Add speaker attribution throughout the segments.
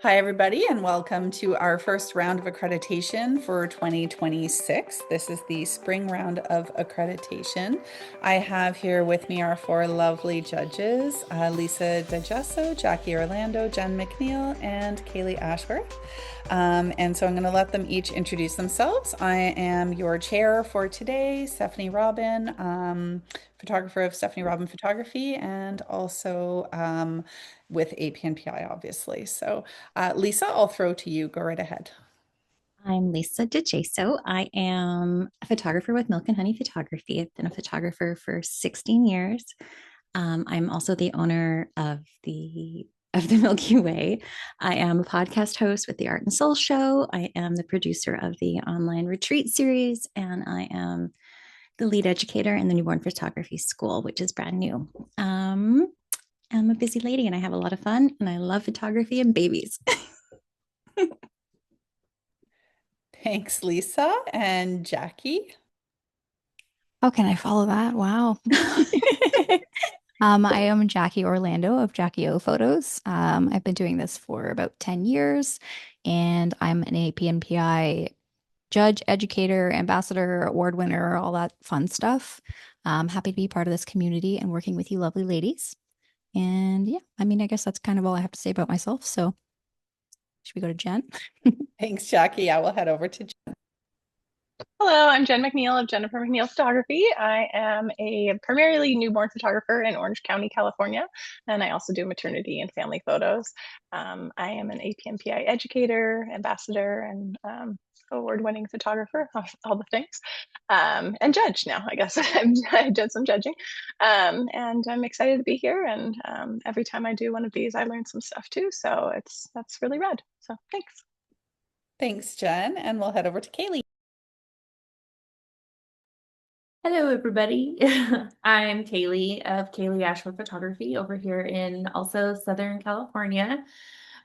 Speaker 1: Hi, everybody, and welcome to our first round of accreditation for 2026. This is the spring round of accreditation. I have here with me our four lovely judges, Lisa DeGesso, Jackie Orlando, Jen McNeil, and Kaylee Ashworth. And so I'm going to let them each introduce themselves. I am your chair for today, Stephanie Robin, photographer of Stephanie Robin Photography, and also with APNPI, obviously. So Lisa, I'll throw to you. Go right ahead.
Speaker 2: I'm Lisa DeJaso. I am a photographer with Milk and Honey Photography. I've been a photographer for 16 years. I'm also the owner of the Milky Way. I am a podcast host with the Art and Soul Show. I am the producer of the online retreat series, and I am the lead educator in the Newborn Photography School, which is brand new. I'm a busy lady, and I have a lot of fun, and I love photography and babies.
Speaker 1: Thanks, Lisa and Jackie.
Speaker 3: How can I follow that? Wow. I am Jackie Orlando of Jackie O Photos. I've been doing this for about 10 years, and I'm an APNPI judge, educator, ambassador, award winner, all that fun stuff. Happy to be part of this community and working with you lovely ladies. And yeah, I guess that's kind of all I have to say about myself. So should we go to Jen?
Speaker 1: Thanks, Jackie. I will head over to Jen.
Speaker 4: Hello, I'm Jen McNeil of Jennifer McNeil Photography. I am a primarily newborn photographer in Orange County, California, and I also do maternity and family photos. I am an APMPI educator, ambassador, and award-winning photographer, all the things, and judge now, I guess. I did some judging, and I'm excited to be here. And every time I do one of these, I learn some stuff too. So that's really rad. So thanks.
Speaker 1: Thanks, Jen. And we'll head over to Kaylee.
Speaker 5: Hello, everybody. I'm Kaylee of Kaylee Ashworth Photography over here in also Southern California.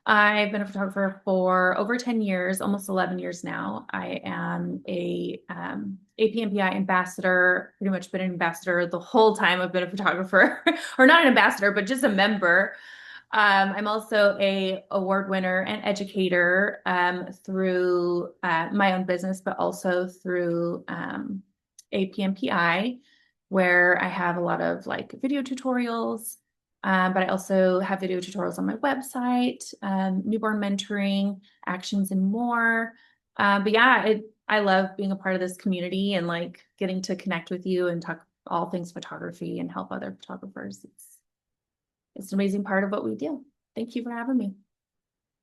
Speaker 5: I've been a photographer for over 10 years, almost 11 years now. I am a APMPI ambassador, pretty much been an ambassador the whole time I've been a photographer, or not an ambassador, but just a member. I'm also a award winner and educator through my own business, but also through APMPI, where I have a lot of like video tutorials, but I also have video tutorials on my website, newborn mentoring, actions, and more. But yeah, I love being a part of this community and like getting to connect with you and talk all things photography and help other photographers. It's an amazing part of what we do. Thank you for having me.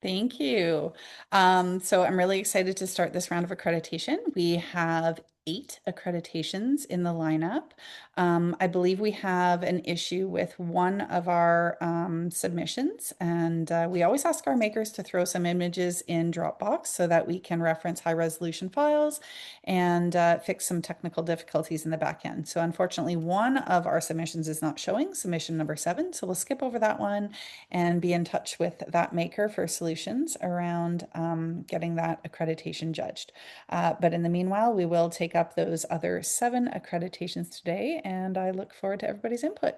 Speaker 1: Thank you. So I'm really excited to start this round of accreditation. We have 8 accreditations in the lineup. I believe we have an issue with one of our submissions, and we always ask our makers to throw some images in Dropbox so that we can reference high resolution files and fix some technical difficulties in the back end. So unfortunately, one of our submissions is not showing, submission number 7. So we'll skip over that one and be in touch with that maker for solutions around getting that accreditation judged. But in the meanwhile, we will take up those other 7 accreditations today, and I look forward to everybody's input.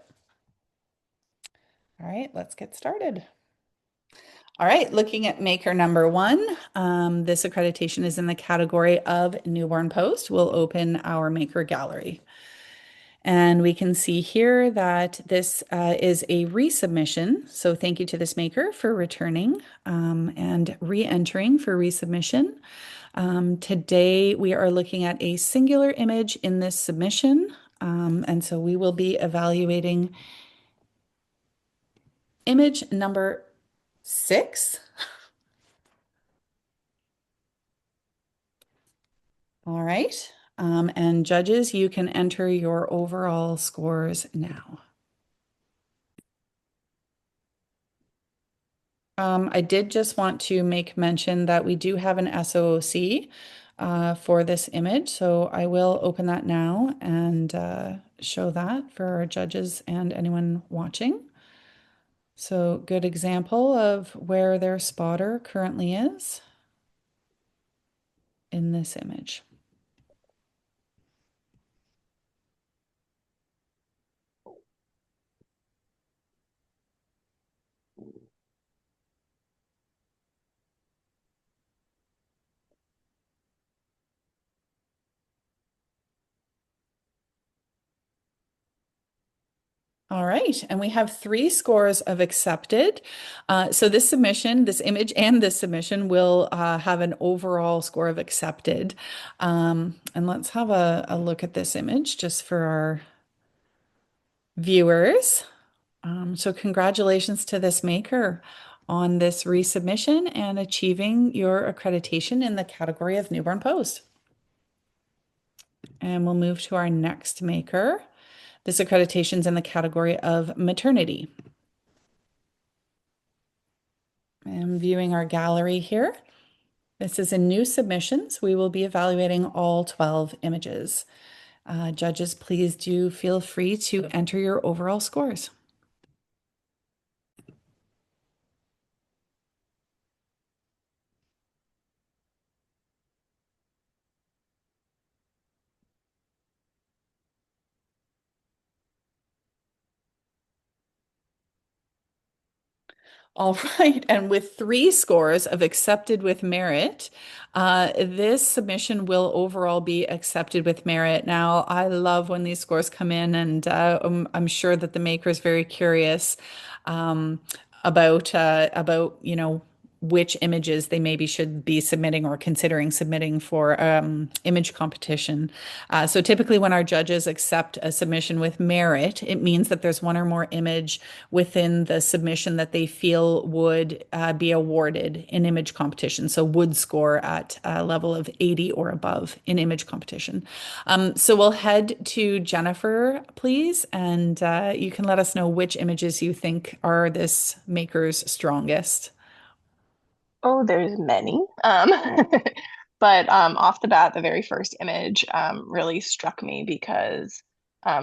Speaker 1: All right, let's get started. All right, looking at maker number 1, this accreditation is in the category of newborn post. We'll open our maker gallery. And we can see here that this is a resubmission. So thank you to this maker for returning and re-entering for resubmission. Today we are looking at a singular image in this submission. And so we will be evaluating image number 6. All right. And judges, you can enter your overall scores now. I did just want to make mention that we do have an SOOC for this image, so I will open that now and show that for our judges and anyone watching. So good example of where their spotter currently is in this image. All right, and we have three scores of accepted. So this submission, this image and this submission will have an overall score of accepted. And let's have a look at this image just for our viewers. So congratulations to this maker on this resubmission and achieving your accreditation in the category of newborn pose. And we'll move to our next maker. This accreditation is in the category of maternity. I'm viewing our gallery here. This is a new submissions. We will be evaluating all 12 images. Judges, please do feel free to enter your overall scores. All right, and with three scores of accepted with merit, this submission will overall be accepted with merit. Now, I love when these scores come in, and I'm sure that the maker is very curious um, about which images they maybe should be submitting or considering submitting for image competition. So typically, when our judges accept a submission with merit, it means that there's one or more image within the submission that they feel would be awarded in image competition. So would score at a level of 80 or above in image competition. So we'll head to Jennifer, please, and you can let us know which images you think are this maker's strongest.
Speaker 4: Oh, there's many. But off the bat, the very first image really struck me because,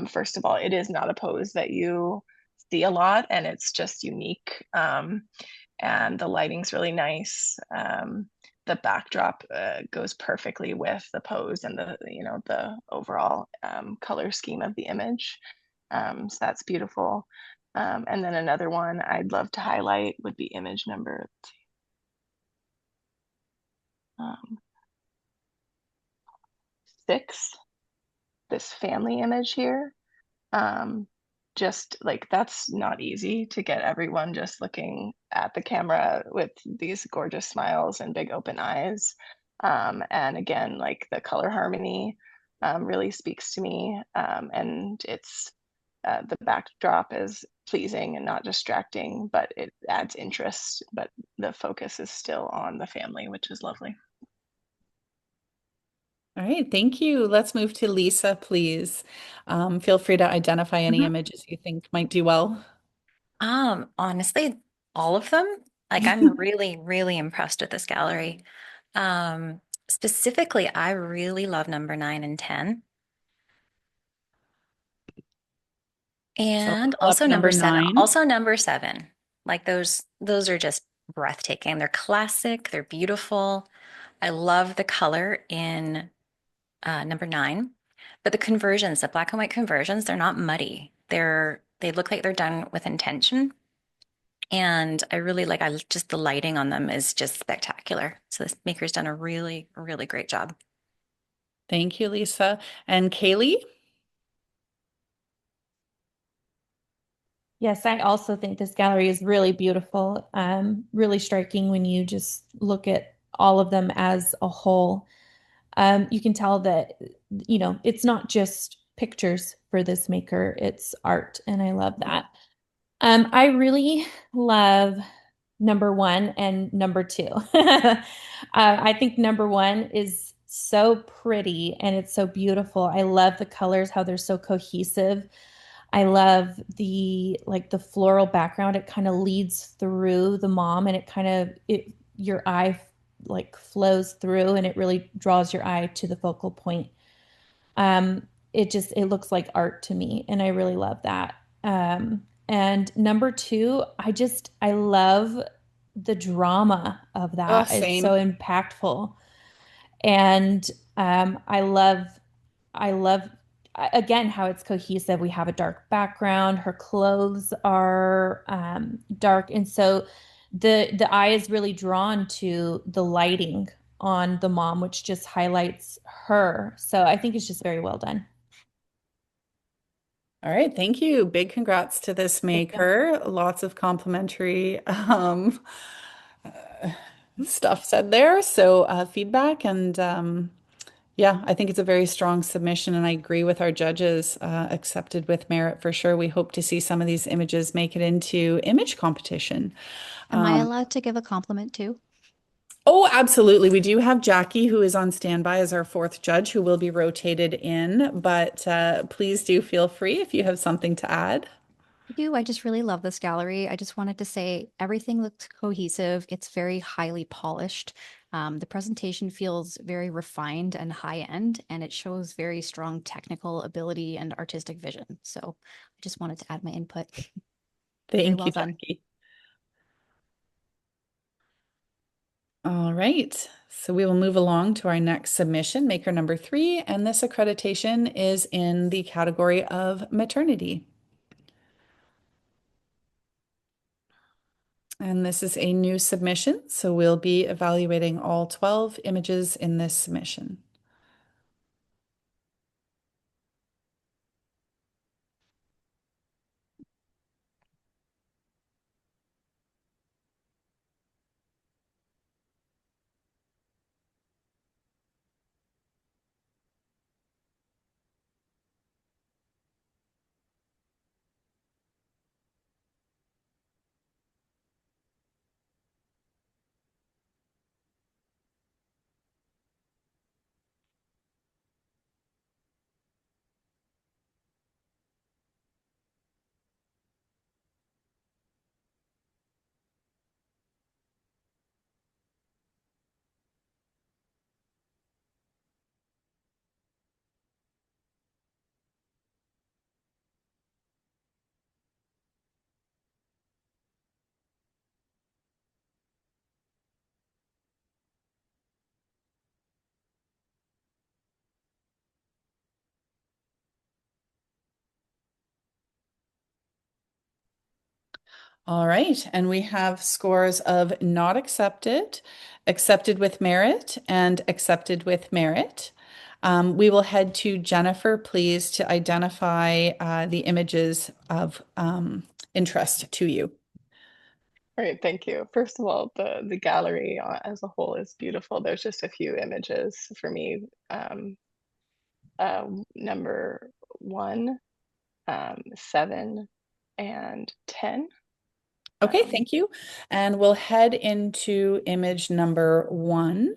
Speaker 4: first of all, it is not a pose that you see a lot, and it's just unique. And the lighting's really nice. The backdrop goes perfectly with the pose and the overall color scheme of the image. So that's beautiful. And then another one I'd love to highlight would be image number um, 6, this family image here. Um, just like that's not easy to get everyone just looking at the camera with these gorgeous smiles and big open eyes. And again, like the color harmony really speaks to me. And it's the backdrop is pleasing and not distracting, but it adds interest. But the focus is still on the family, which is lovely.
Speaker 1: All right, thank you. Let's move to Lisa, please. Feel free to identify any
Speaker 2: Mhm.
Speaker 1: images you think might do well.
Speaker 2: Honestly, all of them. Like I'm really, really impressed with this gallery. Specifically, I really love number 9 and 10.
Speaker 1: So
Speaker 2: And
Speaker 1: pull up
Speaker 2: also
Speaker 1: number
Speaker 2: number 7.
Speaker 1: 9.
Speaker 2: Also number 7. Like those are just breathtaking. They're classic, they're beautiful. I love the color in number 9. But the conversions, the black and white conversions, they're not muddy. They look like they're done with intention. And I really like I just the lighting on them is just spectacular. So this maker's done a really, really great job.
Speaker 1: Thank you, Lisa. And Kaylee?
Speaker 5: Yes, I also think this gallery is really beautiful, really striking when you just look at all of them as a whole. You can tell that, it's not just pictures for this maker, it's art, and I love that. I really love number 1 and number 2. I think number 1 is so pretty and it's so beautiful. I love the colors, how they're so cohesive. I love the floral background. It kind of leads through the mom and it your eye like flows through and it really draws your eye to the focal point. It looks like art to me and I really love that. And number 2, I love the drama of
Speaker 1: Oh,
Speaker 5: that. It's so
Speaker 1: same.
Speaker 5: impactful. And I love again how it's cohesive. We have a dark background. Her clothes are dark, and so the eye is really drawn to the lighting on the mom, which just highlights her. So I think it's just very well done.
Speaker 1: All right, thank you. Big congrats to this
Speaker 2: Thank you.
Speaker 1: maker. Lots of complimentary stuff said there. So feedback and yeah, I think it's a very strong submission, and I agree with our judges. Accepted with merit for sure. We hope to see some of these images make it into image competition.
Speaker 3: Am I allowed to give a compliment too?
Speaker 1: Oh, absolutely. We do have Jackie, who is on standby as our fourth judge, who will be rotated in, but please do feel free if you have something to add.
Speaker 3: I do. I just really love this gallery. I just wanted to say everything looks cohesive. It's very highly polished. The presentation feels very refined and high end, and it shows very strong technical ability and artistic vision. So I just wanted to add my input. Very
Speaker 1: Thank
Speaker 3: well
Speaker 1: you,
Speaker 3: done.
Speaker 1: Jackie. All right. So we will move along to our next submission, maker number 3, and this accreditation is in the category of maternity. And this is a new submission, so we'll be evaluating all 12 images in this submission. All right, and we have scores of not accepted, accepted with merit, and accepted with merit. We will head to Jennifer, please, to identify the images of interest to you.
Speaker 4: Great, thank you. First of all, the gallery as a whole is beautiful. There's just a few images for me. Number 1, 7, and 10.
Speaker 1: Okay,
Speaker 4: Um,
Speaker 1: thank you. And we'll head into image number 1.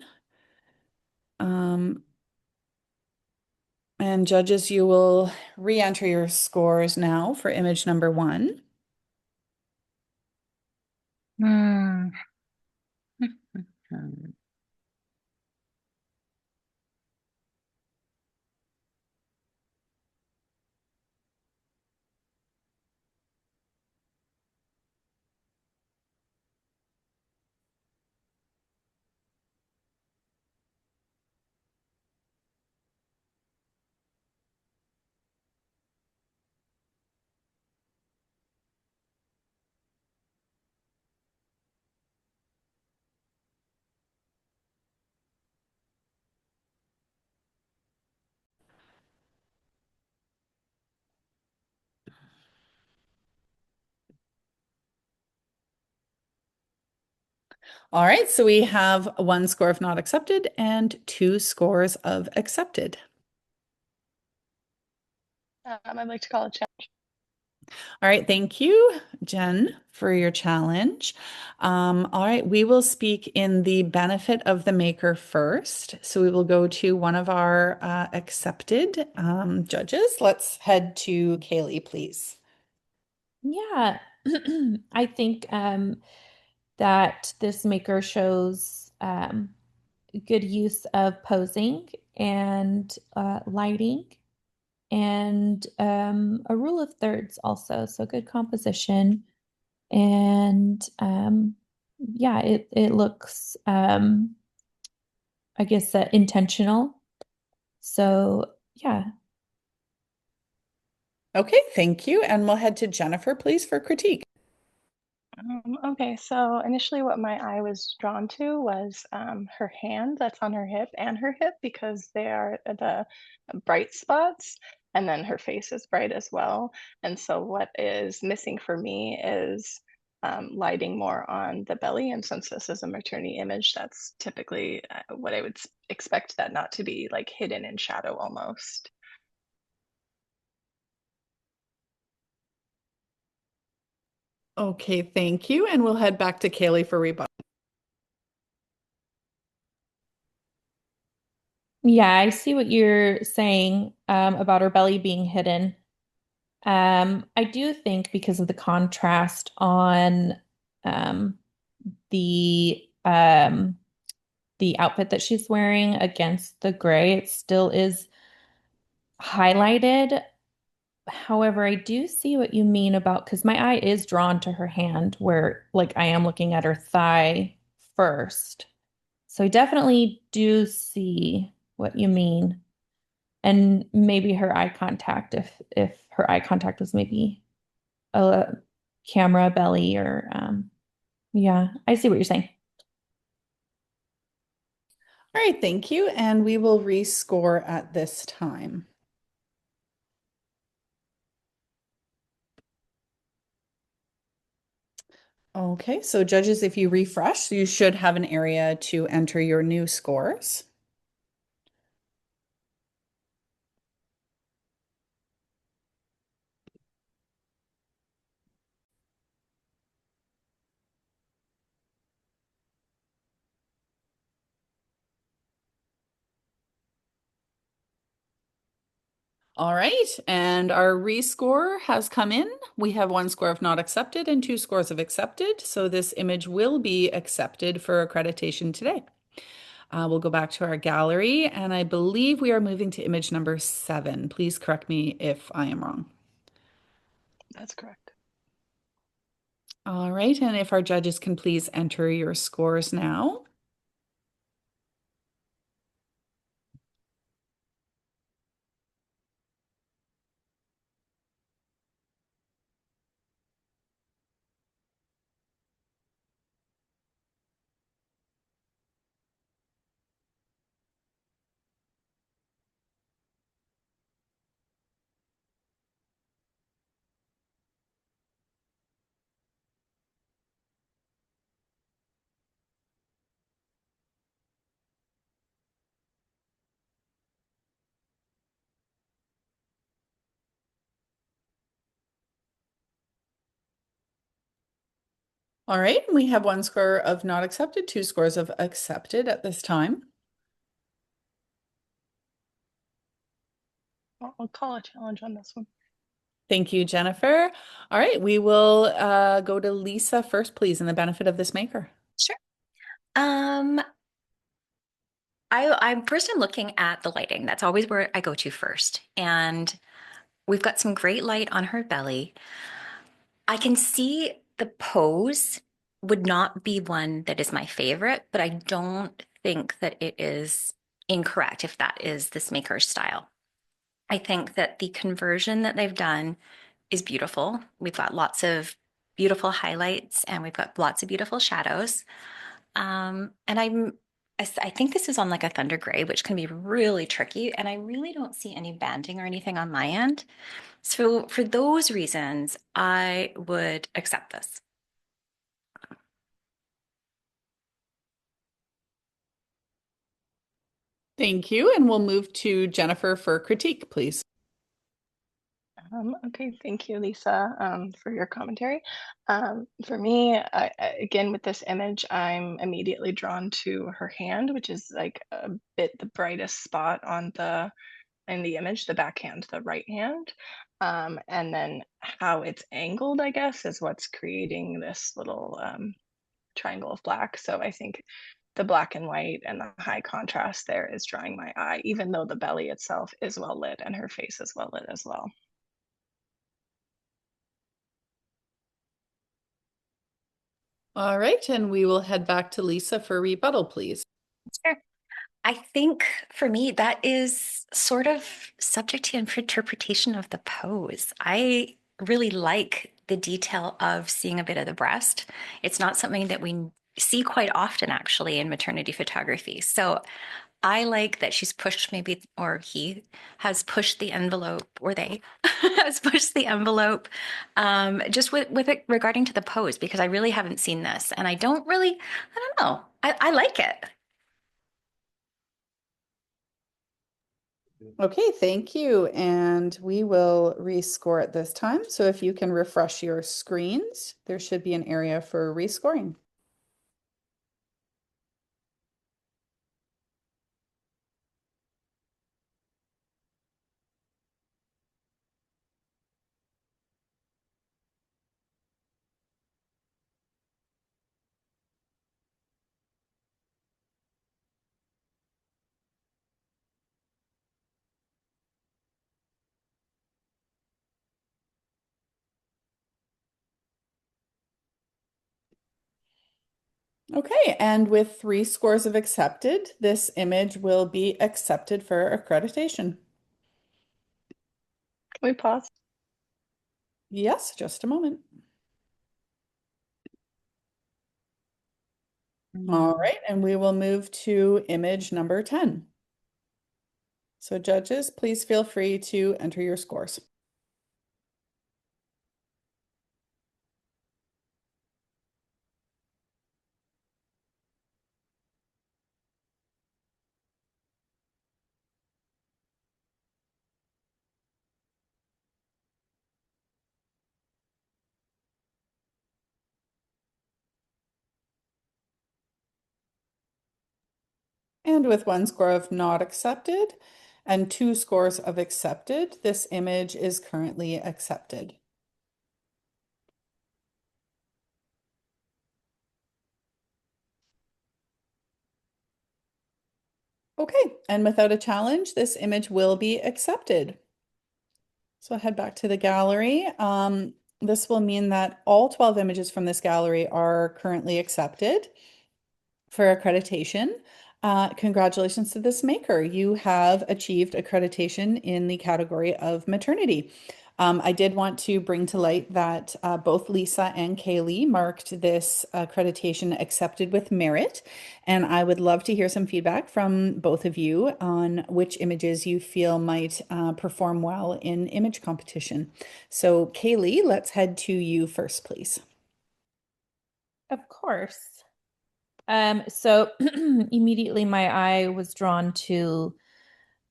Speaker 1: And judges, you will re-enter your scores now for image number 1.
Speaker 2: Hmm.
Speaker 1: All right, so we have 1 score of not accepted and 2 scores of accepted.
Speaker 4: I'd like to call it challenge.
Speaker 1: All right, thank you, Jen, for your challenge. All right, we will speak in the benefit of the maker first. So we will go to one of our accepted judges. Let's head to Kaylee, please.
Speaker 5: Yeah, I think that this maker shows good use of posing and lighting and a rule of thirds also. So good composition. And yeah, it looks, I guess, intentional. So yeah.
Speaker 1: Okay, thank you. And we'll head to Jennifer, please, for critique.
Speaker 4: Okay, so initially what my eye was drawn to was her hand that's on her hip and her hip because they are the bright spots. and then her face is bright as well. And so what is missing for me is lighting more on the belly. And since this is a maternity image, that's typically what I would expect that not to be like hidden in shadow almost.
Speaker 1: Okay, thank you. And we'll head back to Kaylee for rebuttal.
Speaker 5: Yeah, I see what you're saying about her belly being hidden. I do think because of the contrast on um, the um, the outfit that she's wearing against the gray, it still is highlighted. However, I do see what you mean about because my eye is drawn to her hand where like I am looking at her thigh first. So I definitely do see what you mean. And maybe her eye contact, if her eye contact was maybe a camera belly or yeah, I see what you're saying.
Speaker 1: All right, thank you. And we will rescore at this time. Okay, so judges, if you refresh, you should have an area to enter your new scores. All right, and our rescore has come in. We have 1 score of not accepted and 2 scores of accepted. So this image will be accepted for accreditation today. We'll go back to our gallery, and I believe we are moving to image number 7. Please correct me if I am wrong.
Speaker 4: That's correct.
Speaker 1: All right, and if our judges can please enter your scores now. All right, we have 1 score of not accepted, 2 scores of accepted at this time.
Speaker 4: I'll call a challenge on this one.
Speaker 1: Thank you, Jennifer. All right, we will go to Lisa first, please, in the benefit of this maker.
Speaker 2: Sure. I'm first I'm looking at the lighting. That's always where I go to first. And we've got some great light on her belly. I can see the pose would not be one that is my favorite, but I don't think that it is incorrect if that is this maker's style. I think that the conversion that they've done is beautiful. We've got lots of beautiful highlights and we've got lots of beautiful shadows. And I think this is on like a thunder gray, which can be really tricky. And I really don't see any banding or anything on my end. So for those reasons, I would accept this.
Speaker 1: Thank you, and we'll move to Jennifer for critique, please.
Speaker 4: Okay, thank you, Lisa, for your commentary. For me, again, with this image, I'm immediately drawn to her hand, which is like a bit the brightest spot on in the image, the backhand, the right hand. And then how it's angled, I guess, is what's creating this little triangle of black. So I think the black and white and the high contrast there is drawing my eye, even though the belly itself is well lit and her face is well lit as well.
Speaker 1: All right, and we will head back to Lisa for rebuttal, please.
Speaker 2: Sure. I think for me, that is sort of subject to interpretation of the pose. I really like the detail of seeing a bit of the breast. It's not something that we see quite often, actually, in maternity photography. So I like that she's pushed maybe, or he has pushed the envelope, or they has pushed the envelope, just with it regarding to the pose, because I really haven't seen this, and I don't know, I like it.
Speaker 1: Okay, thank you. And we will rescore it this time. So if you can refresh your screens, there should be an area for rescoring. Okay, and with 3 scores of accepted, this image will be accepted for accreditation.
Speaker 4: Can we pause?
Speaker 1: Yes, just a moment. All right, and we will move to image number 10. So judges, please feel free to enter your scores. And with 1 score of not accepted and 2 scores of accepted, this image is currently accepted. Okay, and without a challenge, this image will be accepted. So I'll head back to the gallery. This will mean that all 12 images from this gallery are currently accepted for accreditation. Congratulations to this maker. You have achieved accreditation in the category of maternity. I did want to bring to light that both Lisa and Kaylee marked this accreditation accepted with merit, and I would love to hear some feedback from both of you on which images you feel might perform well in image competition. So Kaylee, let's head to you first, please.
Speaker 5: Of course. So immediately my eye was drawn to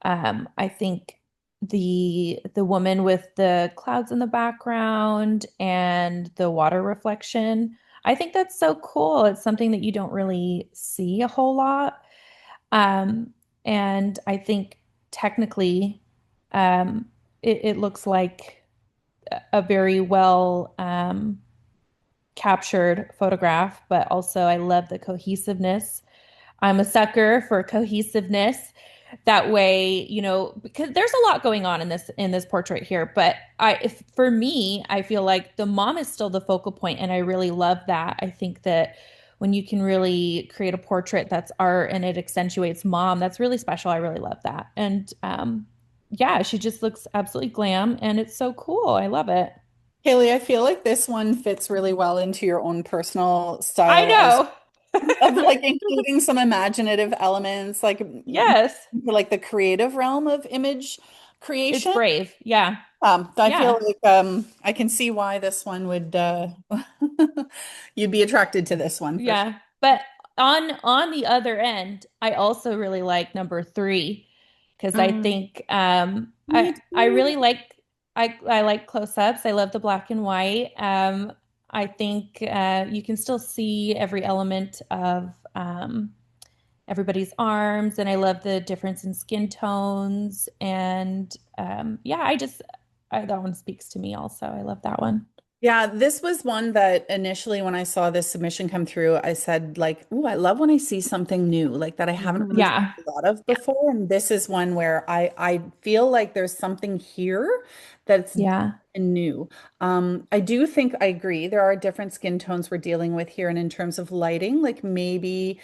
Speaker 5: I think the woman with the clouds in the background and the water reflection. I think that's so cool. It's something that you don't really see a whole lot. Um, and I think technically it looks like a very well captured photograph, but also I love the cohesiveness. I'm a sucker for cohesiveness. That way, because there's a lot going on in this portrait here, but for me, I feel like the mom is still the focal point, and I really love that. I think that when you can really create a portrait that's art and it accentuates mom, that's really special. I really love that. And yeah, she just looks absolutely glam, and it's so cool. I love it.
Speaker 1: Haley, I feel like this one fits really well into your own personal
Speaker 5: I
Speaker 1: style as
Speaker 5: know.
Speaker 1: of like including some imaginative elements,
Speaker 5: Yes,
Speaker 1: like the creative realm of image
Speaker 5: it's
Speaker 1: creation.
Speaker 5: brave. Yeah.
Speaker 1: I feel
Speaker 5: Yeah.
Speaker 1: like I can see why this one would you'd be attracted to this one for sure.
Speaker 5: Yeah. But on the other end, I also really like number three because I
Speaker 1: Mm,
Speaker 5: think
Speaker 1: me
Speaker 5: I
Speaker 1: too.
Speaker 5: really like I like close-ups. I love the black and white. I think you can still see every element of everybody's arms, and I love the difference in skin tones. And yeah, that one speaks to me also. I love that one.
Speaker 1: Yeah, this was one that initially when I saw this submission come through, I said like, "Ooh, I love when I see something new, like that I haven't really seen
Speaker 5: Yeah.
Speaker 1: a lot of before." And this is one where I feel like there's something here that's
Speaker 3: Yeah.
Speaker 1: new. I do think I agree. There are different skin tones we're dealing with here, and in terms of lighting, like maybe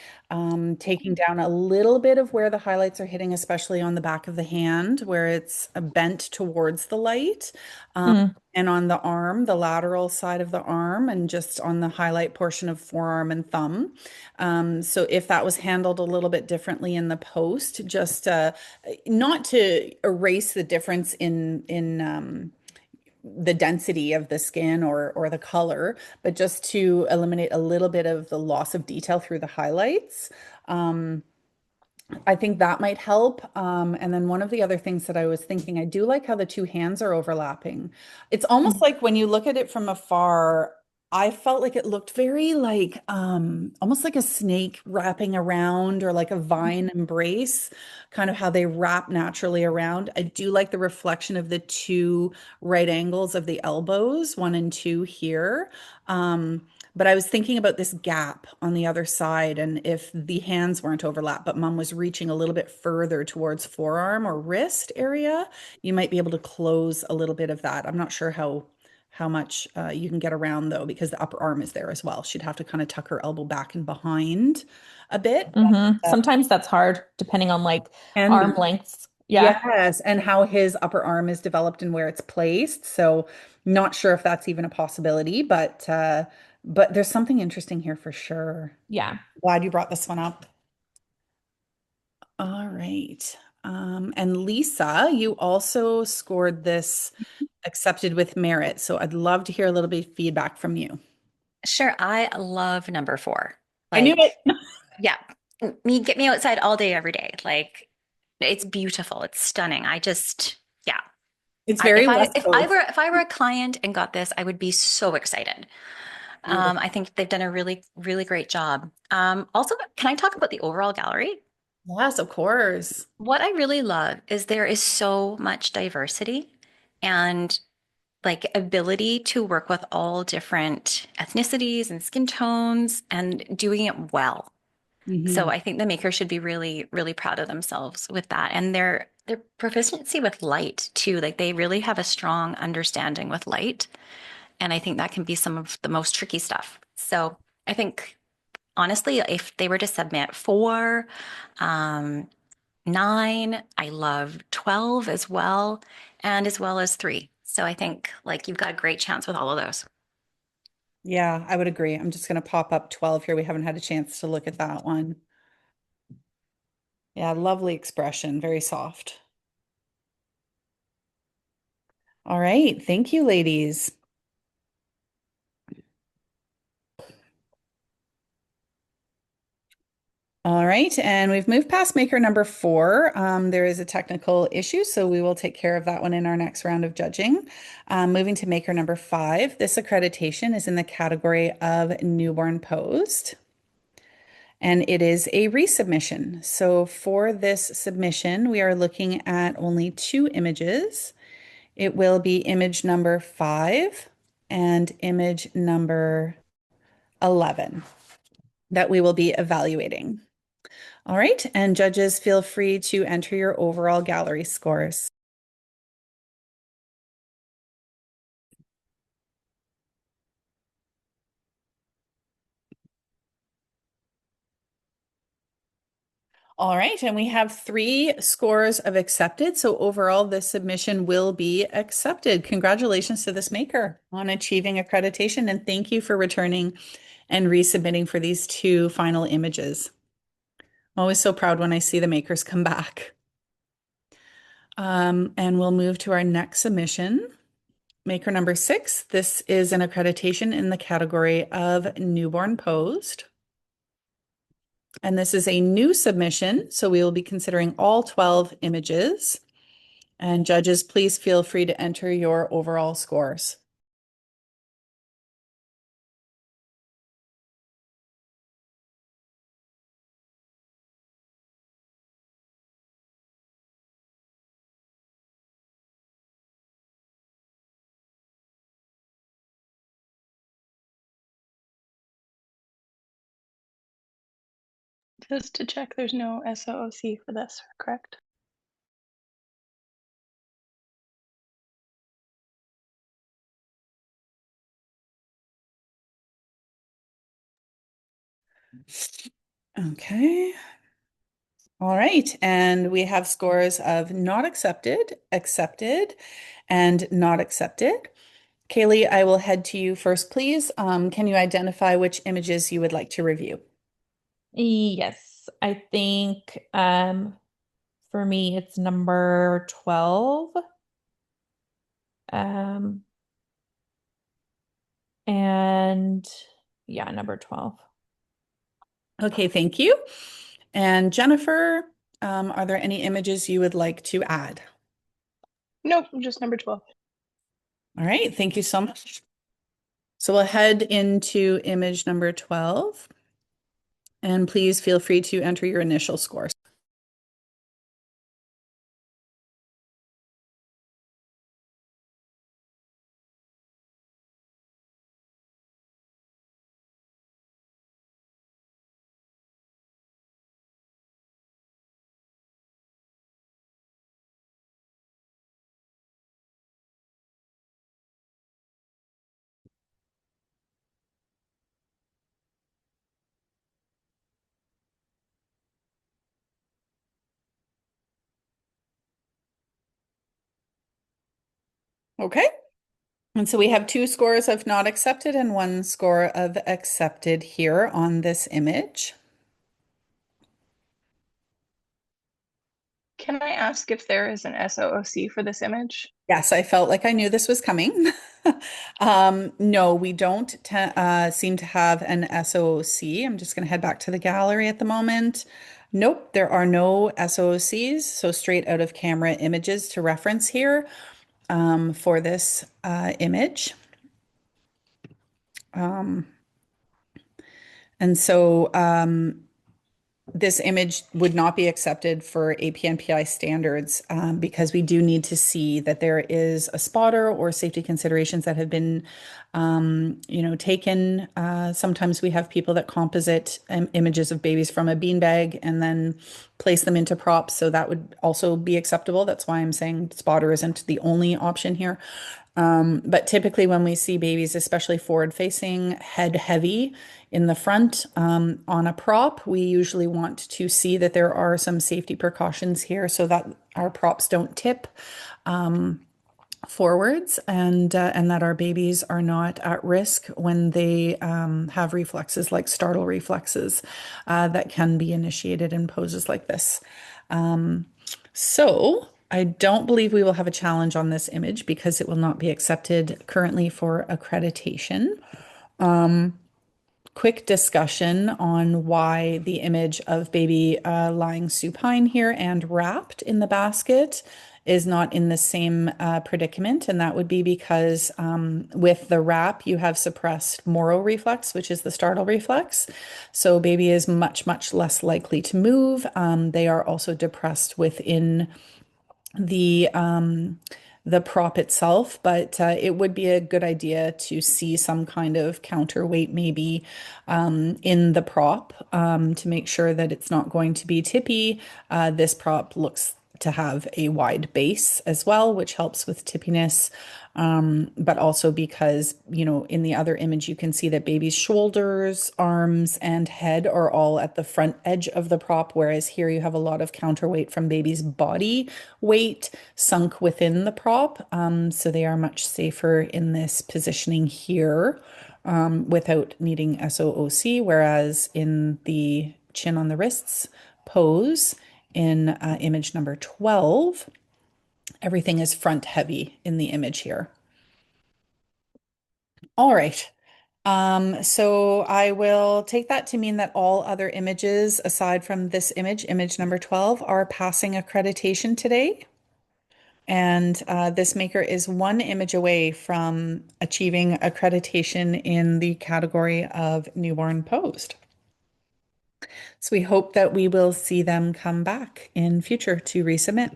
Speaker 1: taking down a little bit of where the highlights are hitting, especially on the back of the hand where it's bent towards the light.
Speaker 3: Mm.
Speaker 1: And on the arm, the lateral side of the arm, and just on the highlight portion of forearm and thumb. So if that was handled a little bit differently in the post, just not to erase the difference in the density of the skin or the color, but just to eliminate a little bit of the loss of detail through the highlights. Um, I think that might help. And then one of the other things that I was thinking, I do like how the two hands are overlapping. It's almost
Speaker 3: Mm.
Speaker 1: like when you look at it from afar, I felt like it looked very like almost like a snake wrapping around or like a vine embrace, kind of how they wrap naturally around. I do like the reflection of the two right angles of the elbows, one and two here. But I was thinking about this gap on the other side, and if the hands weren't overlapped, but mom was reaching a little bit further towards forearm or wrist area, you might be able to close a little bit of that. I'm not sure how much you can get around though, because the upper arm is there as well. She'd have to kind of tuck her elbow back and behind a bit.
Speaker 5: Sometimes that's hard depending on like
Speaker 1: Can
Speaker 5: arm
Speaker 1: be.
Speaker 5: lengths. Yeah.
Speaker 1: Yes, and how his upper arm is developed and where it's placed. So not sure if that's even a possibility, but there's something interesting here for sure.
Speaker 5: Yeah.
Speaker 1: Glad you brought this one up. All right. And Lisa, you also scored this accepted with merit. So I'd love to hear a little bit of feedback from you.
Speaker 2: Sure, I love number 4.
Speaker 1: I knew it.
Speaker 2: Like, yeah, me get me outside all day, every day. Like, it's beautiful. It's stunning. I just, yeah.
Speaker 1: It's very West Coast.
Speaker 2: If I were a client and got this, I would be so excited.
Speaker 1: Beautiful.
Speaker 2: I think they've done a really, really great job. Also, can I talk about the overall gallery?
Speaker 1: Yes, of course.
Speaker 2: What I really love is there is so much diversity and like ability to work with all different ethnicities and skin tones and doing it well. So
Speaker 1: Hmm.
Speaker 2: I think the makers should be really, really proud of themselves with that. And their proficiency with light too. Like they really have a strong understanding with light. And I think that can be some of the most tricky stuff. So I think honestly, if they were to submit 4, um, 9, I love 12 as well, and as well as 3. So I think like you've got a great chance with all of those.
Speaker 1: Yeah, I would agree. I'm just going to pop up 12 here. We haven't had a chance to look at that one. Yeah, lovely expression, very soft. All right. Thank you, ladies. All right, and we've moved past maker number 4. There is a technical issue, so we will take care of that one in our next round of judging. Moving to maker number 5, this accreditation is in the category of newborn posed, and it is a resubmission. So for this submission, we are looking at only 2 images. It will be image number 5 and image number 11 that we will be evaluating. All right, and judges, feel free to enter your overall gallery scores. All right, and we have 3 scores of accepted. So overall, this submission will be accepted. Congratulations to this maker on achieving accreditation, and thank you for returning and resubmitting for these 2 final images. I'm always so proud when I see the makers come back. And we'll move to our next submission. Maker number 6. This is an accreditation in the category of newborn posed. And this is a new submission, so we will be considering all 12 images. And judges, please feel free to enter your overall scores.
Speaker 4: Just to check, there's no SOOC for this, correct?
Speaker 1: Okay. All right. And we have scores of not accepted, accepted, and not accepted. Kaylee, I will head to you first, please. Can you identify which images you would like to review?
Speaker 5: Yes, I think for me it's number 12. Um and yeah, number 12.
Speaker 1: Okay, thank you. And Jennifer, are there any images you would like to add?
Speaker 4: Nope, just number 12.
Speaker 1: All right, thank you so much. So we'll head into image number 12, and please feel free to enter your initial scores. Okay. And so we have two scores of not accepted and one score of accepted here on this image.
Speaker 4: Can I ask if there is an SOOC for this image?
Speaker 1: Yes, I felt like I knew this was coming. No, we don't seem to have an SOC. I'm just going to head back to the gallery at the moment. Nope, there are no SOCs, so straight out of camera images to reference here for this image. Um, and so this image would not be accepted for APNPI standards because we do need to see that there is a spotter or safety considerations that have been, taken. Sometimes we have people that composite images of babies from a beanbag and then place them into props, so that would also be acceptable. That's why I'm saying spotter isn't the only option here. But typically, when we see babies, especially forward facing, head heavy in the front on a prop, we usually want to see that there are some safety precautions here so that our props don't tip forwards and that our babies are not at risk when they have reflexes like startle reflexes that can be initiated in poses like this. So I don't believe we will have a challenge on this image because it will not be accepted currently for accreditation. Quick discussion on why the image of baby lying supine here and wrapped in the basket is not in the same predicament. And that would be because with the wrap, you have suppressed Moro reflex, which is the startle reflex. So baby is much, much less likely to move. They are also depressed within the prop itself, but it would be a good idea to see some kind of counterweight maybe in the prop to make sure that it's not going to be tippy. This prop looks to have a wide base as well, which helps with tippiness. But also because, in the other image, you can see that baby's shoulders, arms, and head are all at the front edge of the prop, whereas here you have a lot of counterweight from baby's body weight sunk within the prop. So they are much safer in this positioning here without needing SOOC, whereas in the chin on the wrists pose in image number 12, everything is front heavy in the image here. All right. So I will take that to mean that all other images aside from this image, image number 12, are passing accreditation today. And this maker is one image away from achieving accreditation in the category of newborn posed. So we hope that we will see them come back in future to resubmit.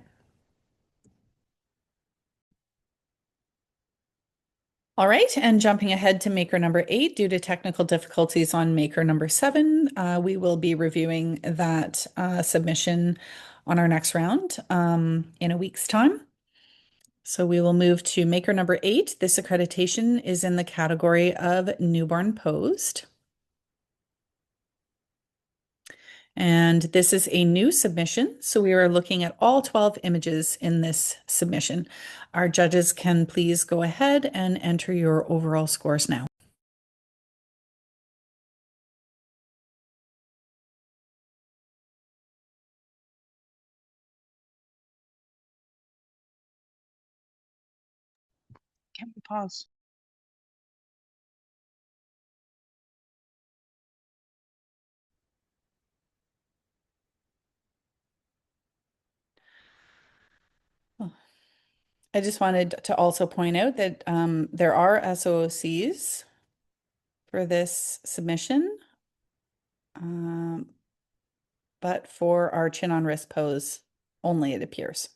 Speaker 1: All right, and jumping ahead to maker number 8, due to technical difficulties on maker number 7, we will be reviewing that submission on our next round in a week's time. So we will move to maker number 8. This accreditation is in the category of newborn posed. And this is a new submission, so we are looking at all 12 images in this submission. Our judges can please go ahead and enter your overall scores now.
Speaker 6: Can we pause?
Speaker 1: I just wanted to also point out that there are SOCs for this submission, but for our chin on wrist pose only, it appears.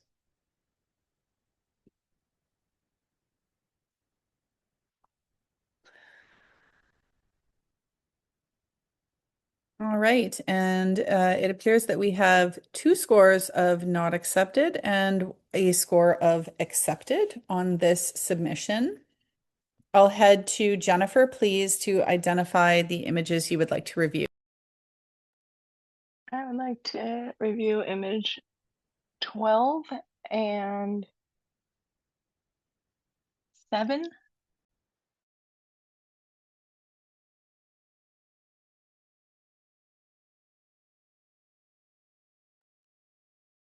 Speaker 1: All right, and it appears that we have 2 scores of not accepted and a score of accepted on this submission. I'll head to Jennifer, please, to identify the images you would like to review.
Speaker 4: I would like to review image 12 and 7.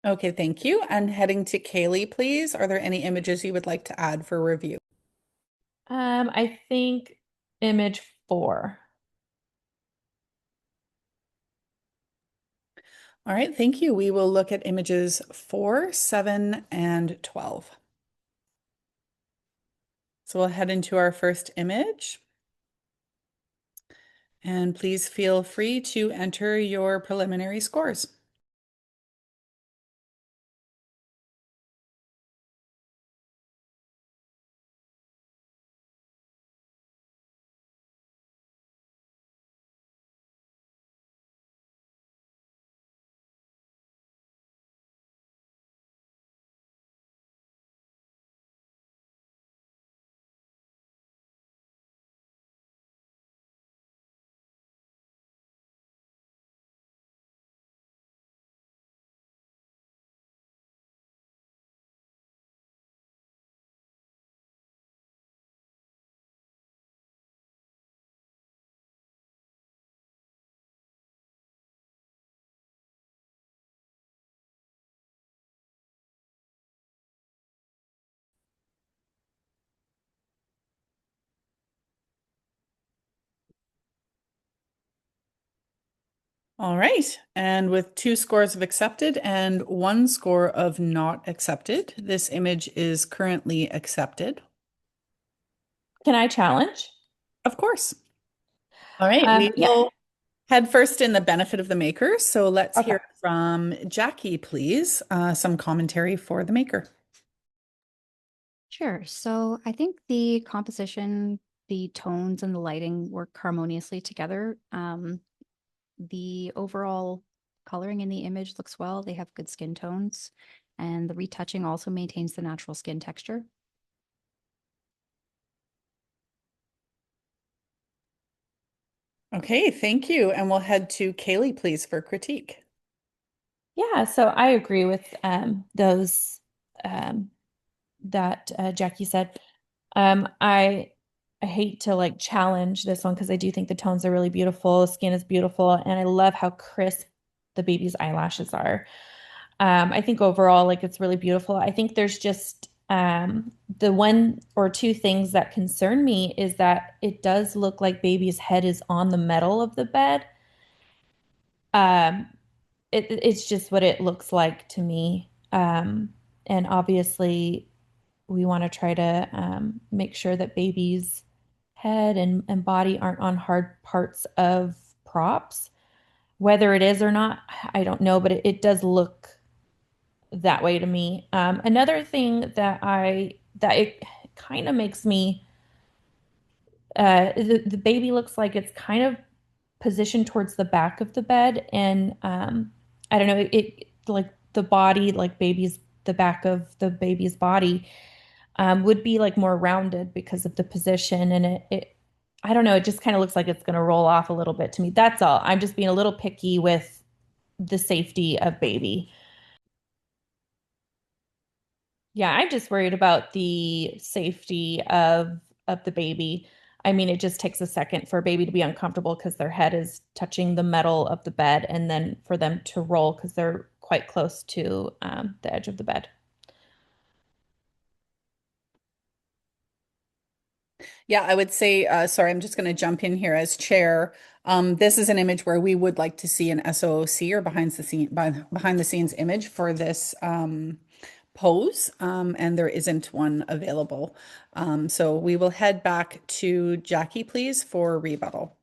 Speaker 1: Okay, thank you. And heading to Kaylee, please. Are there any images you would like to add for review?
Speaker 5: I think image 4.
Speaker 1: All right, thank you. We will look at images 4, 7, and 12. So we'll head into our first image. And please feel free to enter your preliminary scores. All right, and with 2 scores of accepted and 1 score of not accepted, this image is currently accepted.
Speaker 5: Can I challenge?
Speaker 1: Of course. All right, we
Speaker 5: Yeah.
Speaker 1: will head first in the benefit of the maker. So let's
Speaker 5: Okay.
Speaker 1: hear from Jackie, please. Some commentary for the maker.
Speaker 3: Sure. So I think the composition, the tones, and the lighting work harmoniously together. The overall coloring in the image looks well. They have good skin tones, and the retouching also maintains the natural skin texture.
Speaker 1: Okay, thank you. And we'll head to Kaylee, please, for critique.
Speaker 5: Yeah, so I agree with those that Jackie said. I hate to like challenge this one because I do think the tones are really beautiful, the skin is beautiful, and I love how crisp the baby's eyelashes are. I think overall, like it's really beautiful. I think there's just the 1 or 2 things that concern me is that it does look like baby's head is on the metal of the bed. Um, it's just what it looks like to me. And obviously, we want to try to make sure that baby's head and body aren't on hard parts of props. Whether it is or not, I don't know, but it does look that way to me. Another thing that it kind of makes me the baby looks like it's kind of positioned towards the back of the bed, and I don't know, it like the body, like baby's the back of the baby's body would be like more rounded because of the position, and it I don't know, it just kind of looks like it's going to roll off a little bit to me. That's all. I'm just being a little picky with the safety of baby. Yeah, I'm just worried about the safety of the baby. I mean, it just takes a second for a baby to be uncomfortable because their head is touching the metal of the bed, and then for them to roll because they're quite close to the edge of the bed.
Speaker 1: Yeah, I would say, sorry, I'm just going to jump in here as chair. This is an image where we would like to see an SOOC or behind the scenes image for this pose, and there isn't one available. So we will head back to Jackie, please, for rebuttal.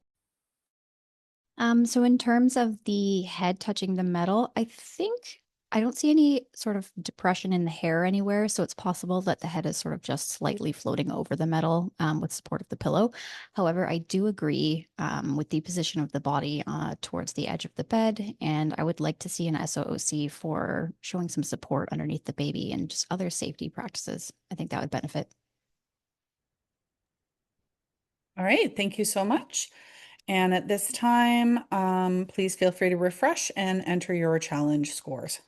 Speaker 3: So in terms of the head touching the metal, I think I don't see any sort of depression in the hair anywhere. So it's possible that the head is sort of just slightly floating over the metal with support of the pillow. However, I do agree with the position of the body towards the edge of the bed. And I would like to see an SOOC for showing some support underneath the baby and just other safety practices. I think that would benefit.
Speaker 1: All right, thank you so much. And at this time, please feel free to refresh and enter your challenge scores.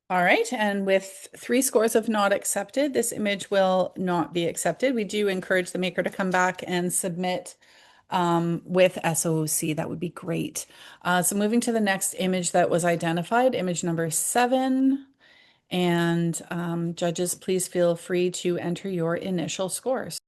Speaker 1: All right, and with 3 scores of not accepted, this image will not be accepted. We do encourage the maker to come back and submit with SOC. That would be great. So moving to the next image that was identified, image number 7. And judges, please feel free to enter your initial scores.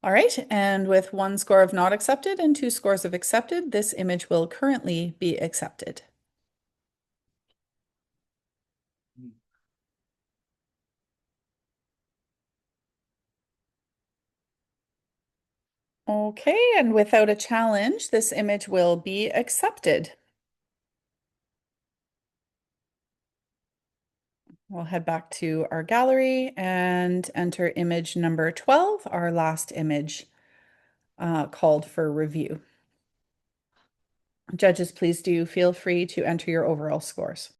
Speaker 1: All right, and with 1 score of not accepted and 2 scores of accepted, this image will currently be accepted. Okay, and without a challenge, this image will be accepted. We'll head back to our gallery and enter image number 12, our last image called for review. Judges, please do feel free to enter your overall scores.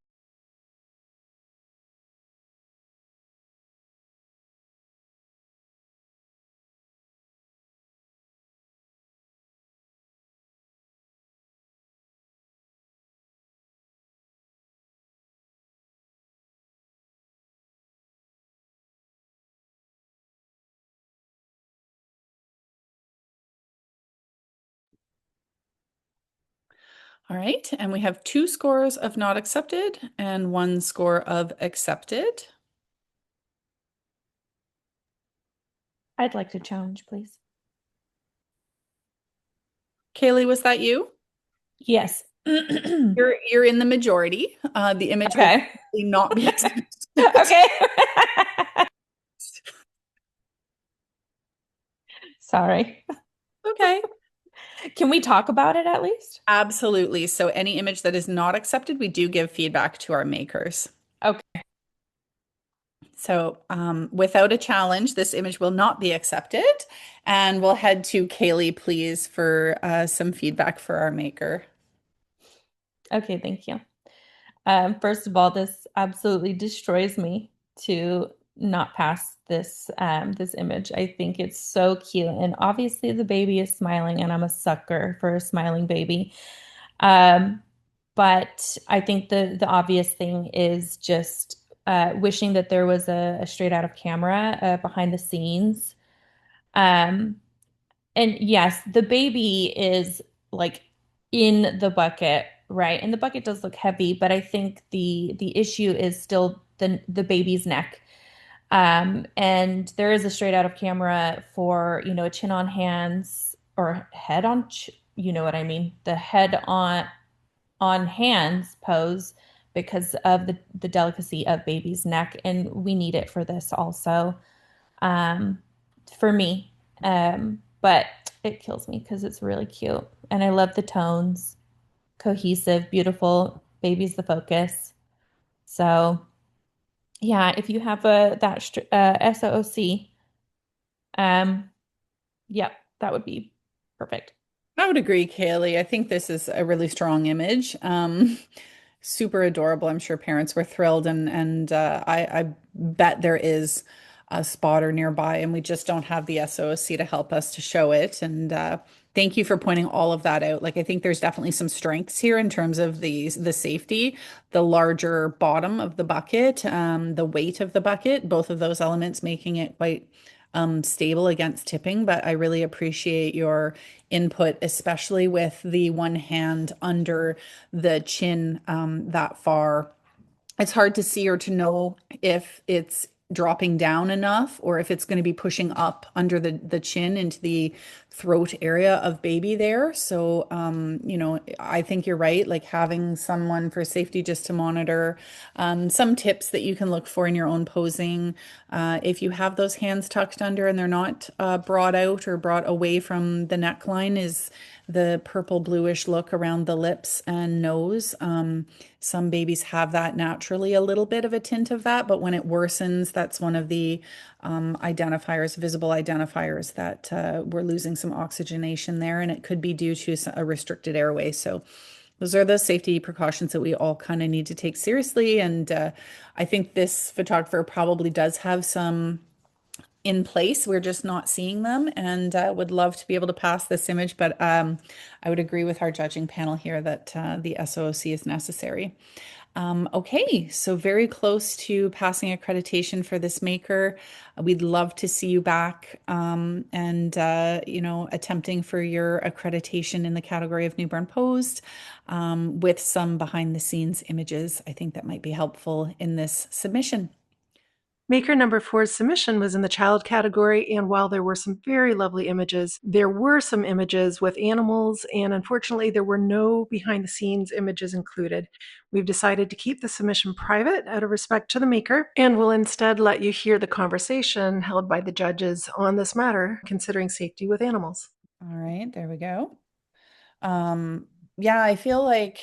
Speaker 1: All right, and we have 2 scores of not accepted and 1 score of accepted.
Speaker 5: I'd like to challenge, please.
Speaker 1: Kaylee, was that you?
Speaker 5: Yes.
Speaker 1: You're in the majority. The image will
Speaker 5: Okay.
Speaker 1: not be accepted.
Speaker 5: Okay. Sorry.
Speaker 1: Okay.
Speaker 5: Can we talk about it at least?
Speaker 1: Absolutely. So any image that is not accepted, we do give feedback to our makers.
Speaker 5: Okay.
Speaker 1: So, without a challenge, this image will not be accepted. And we'll head to Kaylee, please, for some feedback for our maker.
Speaker 5: Okay, thank you. First of all, this absolutely destroys me to not pass this image. I think it's so cute, and obviously the baby is smiling, and I'm a sucker for a smiling baby. Um, but I think the obvious thing is just wishing that there was a straight out of camera behind the scenes. Um, and yes, the baby is like in the bucket, right? And the bucket does look heavy, but I think the issue is still the baby's neck. And there is a straight out of camera for, a chin on hands or head on, you know what I mean? The head on hands pose because of the delicacy of baby's neck, and we need it for this also. Um, for me. But it kills me because it's really cute. And I love the tones. Cohesive, beautiful. Baby's the focus. So yeah, if you have that SOOC, um, yeah, that would be perfect.
Speaker 1: I would agree, Kaylee. I think this is a really strong image. Super adorable. I'm sure parents were thrilled, and I bet there is a spotter nearby, and we just don't have the SOC to help us to show it. And thank you for pointing all of that out. Like I think there's definitely some strengths here in terms of the safety, the larger bottom of the bucket, the weight of the bucket, both of those elements making it quite stable against tipping. But I really appreciate your input, especially with the one hand under the chin that far. It's hard to see or to know if it's dropping down enough or if it's going to be pushing up under the chin into the throat area of baby there. So, I think you're right. Like having someone for safety just to monitor, some tips that you can look for in your own posing. If you have those hands tucked under and they're not brought out or brought away from the neckline, is the purple bluish look around the lips and nose. Some babies have that naturally, a little bit of a tint of that, but when it worsens, that's one of the identifiers, visible identifiers that we're losing some oxygenation there, and it could be due to a restricted airway. So those are the safety precautions that we all kind of need to take seriously. And I think this photographer probably does have some in place. We're just not seeing them, and would love to be able to pass this image. But I would agree with our judging panel here that the SOC is necessary. Okay, so very close to passing accreditation for this maker. We'd love to see you back and attempting for your accreditation in the category of newborn posed with some behind the scenes images. I think that might be helpful in this submission.
Speaker 6: Maker number four's submission was in the child category, and while there were some very lovely images, there were some images with animals, and unfortunately, there were no behind the scenes images included. We've decided to keep the submission private out of respect to the maker, and will instead let you hear the conversation held by the judges on this matter, considering safety with animals.
Speaker 1: All right, there we go. Yeah, I feel like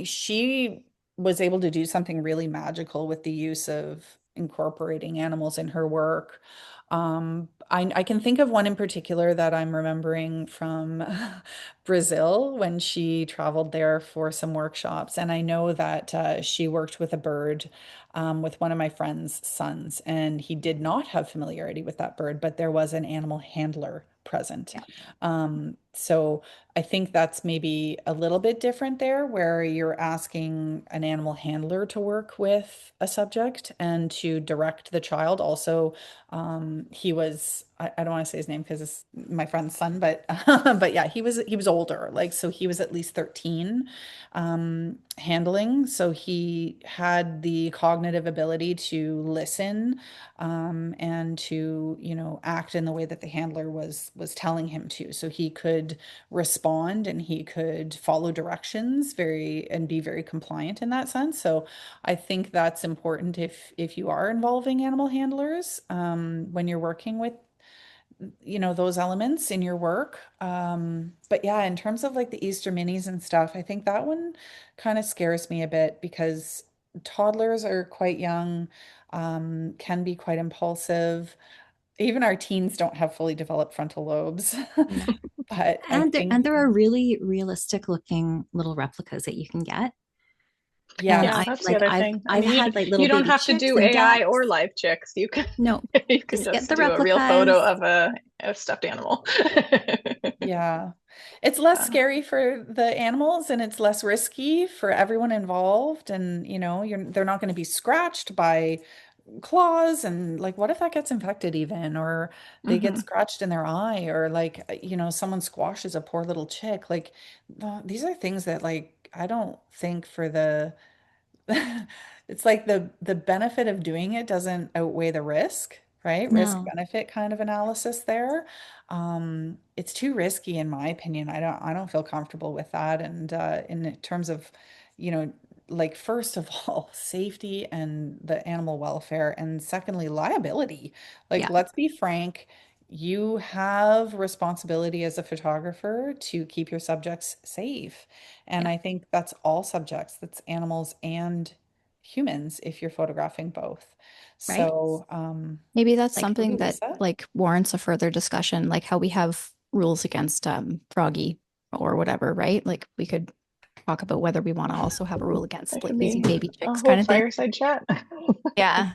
Speaker 1: she was able to do something really magical with the use of incorporating animals in her work. I can think of one in particular that I'm remembering from Brazil when she traveled there for some workshops. And I know that she worked with a bird with one of my friend's sons, and he did not have familiarity with that bird, but there was an animal handler present.
Speaker 3: Yeah.
Speaker 1: So I think that's maybe a little bit different there, where you're asking an animal handler to work with a subject and to direct the child. Also, he was, I don't want to say his name because it's my friend's son, but but yeah, he was older, like so he was at least 13 handling. So he had the cognitive ability to listen and to, act in the way that the handler was telling him to. So he could respond and he could follow directions and be very compliant in that sense. So I think that's important if you are involving animal handlers when you're working with those elements in your work. But yeah, in terms of like the Easter minis and stuff, I think that one kind of scares me a bit because toddlers are quite young. can be quite impulsive. Even our teens don't have fully developed frontal lobes.
Speaker 2: No.
Speaker 1: But I
Speaker 2: And
Speaker 1: think,
Speaker 2: there are really realistic looking little replicas that you can get. And
Speaker 4: Yeah,
Speaker 1: yes,
Speaker 4: that's the other thing. I
Speaker 2: I've
Speaker 4: mean,
Speaker 2: had like little
Speaker 4: you don't
Speaker 2: baby
Speaker 4: have to
Speaker 2: chicks
Speaker 4: do
Speaker 2: and
Speaker 4: AI
Speaker 2: ducks.
Speaker 4: or live chicks. You can
Speaker 2: No,
Speaker 4: you can
Speaker 2: just get
Speaker 4: just
Speaker 2: the
Speaker 4: do a real photo
Speaker 2: replicas.
Speaker 4: of a stuffed animal.
Speaker 1: yeah. It's less
Speaker 4: Uh,
Speaker 1: scary for the animals and it's less risky for everyone involved. And, they're not going to be scratched by claws. And like, what if that gets infected even, or they get
Speaker 2: Hmm.
Speaker 1: scratched in their eye, or like, someone squashes a poor little chick. Like, these are things that, like, I don't think for the it's like the benefit of doing it doesn't outweigh the risk, right? Risk
Speaker 2: No,
Speaker 1: benefit kind of analysis there. It's too risky in my opinion. I don't feel comfortable with that. And in terms of, you know, like first of all, safety and the animal welfare, and secondly, liability. Like,
Speaker 2: yeah,
Speaker 1: let's be frank, you have responsibility as a photographer to keep your subjects safe. And
Speaker 2: yeah,
Speaker 1: I think that's all subjects, that's animals and humans if you're photographing both.
Speaker 2: right.
Speaker 1: So,
Speaker 3: Maybe that's
Speaker 2: Like,
Speaker 3: something that
Speaker 1: Lisa?
Speaker 3: like warrants a further discussion, like how we have rules against froggy or whatever, right? Like we could talk about whether we want to also have a rule
Speaker 4: that
Speaker 3: against
Speaker 4: could
Speaker 3: like using
Speaker 4: be
Speaker 3: baby
Speaker 4: a
Speaker 3: chicks
Speaker 4: whole
Speaker 3: kind of thing.
Speaker 4: fireside chat.
Speaker 3: Yeah.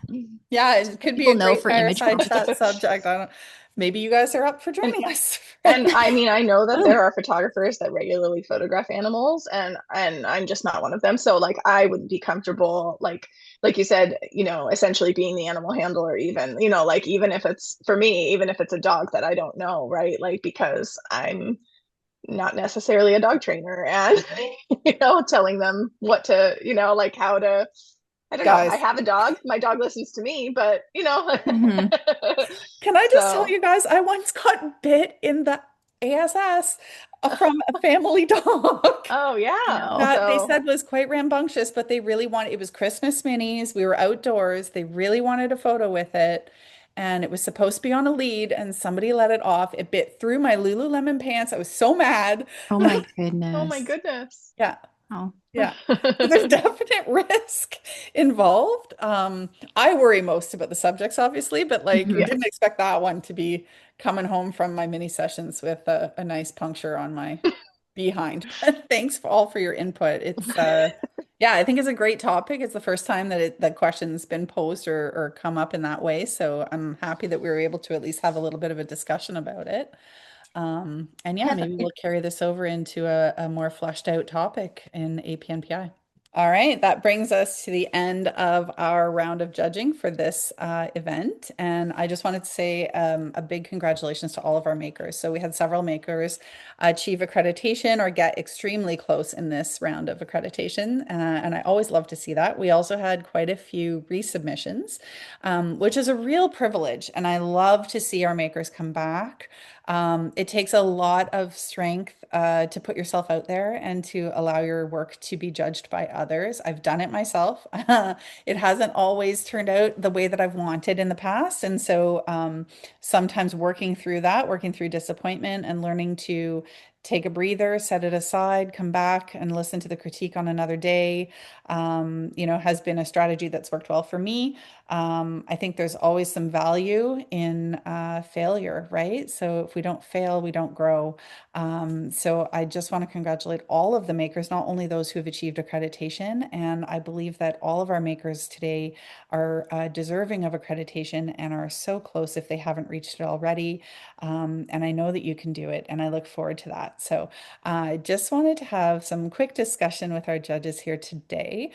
Speaker 1: Yeah, it
Speaker 3: So
Speaker 1: could be
Speaker 3: people
Speaker 1: a
Speaker 3: know
Speaker 1: great
Speaker 3: for image
Speaker 1: fireside chat
Speaker 3: quality.
Speaker 1: subject. I don't, maybe you guys are up for
Speaker 4: And
Speaker 1: joining us.
Speaker 4: and I mean, I know that there are photographers that regularly photograph animals, and I'm just not one of them. So like I wouldn't be comfortable like you said, essentially being the animal handler even, like even if it's for me, even if it's a dog that I don't know, right? Like because I'm not necessarily a dog trainer and telling them what to, like how to I don't know. I
Speaker 1: Guys,
Speaker 4: have a dog. My dog listens to me, but
Speaker 3: Hmm.
Speaker 1: can I just tell
Speaker 4: so
Speaker 1: you guys, I once got bit in the ASS from a family dog.
Speaker 4: oh yeah.
Speaker 3: No.
Speaker 1: That they
Speaker 4: So
Speaker 1: said was quite rambunctious, but they really wanted, it was Christmas minis. We were outdoors. They really wanted a photo with it. And it was supposed to be on a lead, and somebody let it off. It bit through my Lululemon pants. I was so mad.
Speaker 3: Oh my
Speaker 4: oh my
Speaker 3: goodness.
Speaker 4: goodness.
Speaker 1: Yeah.
Speaker 3: Oh.
Speaker 1: Yeah. So there's definite risk involved. I worry most about the subjects, obviously, but like
Speaker 3: Hmm.
Speaker 1: didn't
Speaker 4: Yes.
Speaker 1: expect that one to be coming home from my mini sessions with a nice puncture on my behind. But thanks for all for your input. It's yeah, I think it's a great topic. It's the first time that that question's been posed or come up in that way. So I'm happy that we were able to at least have a little bit of a discussion about it. And yeah,
Speaker 2: yeah,
Speaker 1: maybe we'll carry this over into a more fleshed out topic in APNPI. All right, that brings us to the end of our round of judging for this event. And I just wanted to say a big congratulations to all of our makers. So we had several makers achieve accreditation or get extremely close in this round of accreditation. And I always love to see that. We also had quite a few resubmissions, which is a real privilege. And I love to see our makers come back. It takes a lot of strength to put yourself out there and to allow your work to be judged by others. I've done it myself. It hasn't always turned out the way that I've wanted in the past. And so sometimes working through that, working through disappointment and learning to take a breather, set it aside, come back and listen to the critique on another day, has been a strategy that's worked well for me. I think there's always some value in failure, right? So if we don't fail, we don't grow. So I just want to congratulate all of the makers, not only those who have achieved accreditation, and I believe that all of our makers today are deserving of accreditation and are so close if they haven't reached it already. And I know that you can do it, and I look forward to that. So I just wanted to have some quick discussion with our judges here today.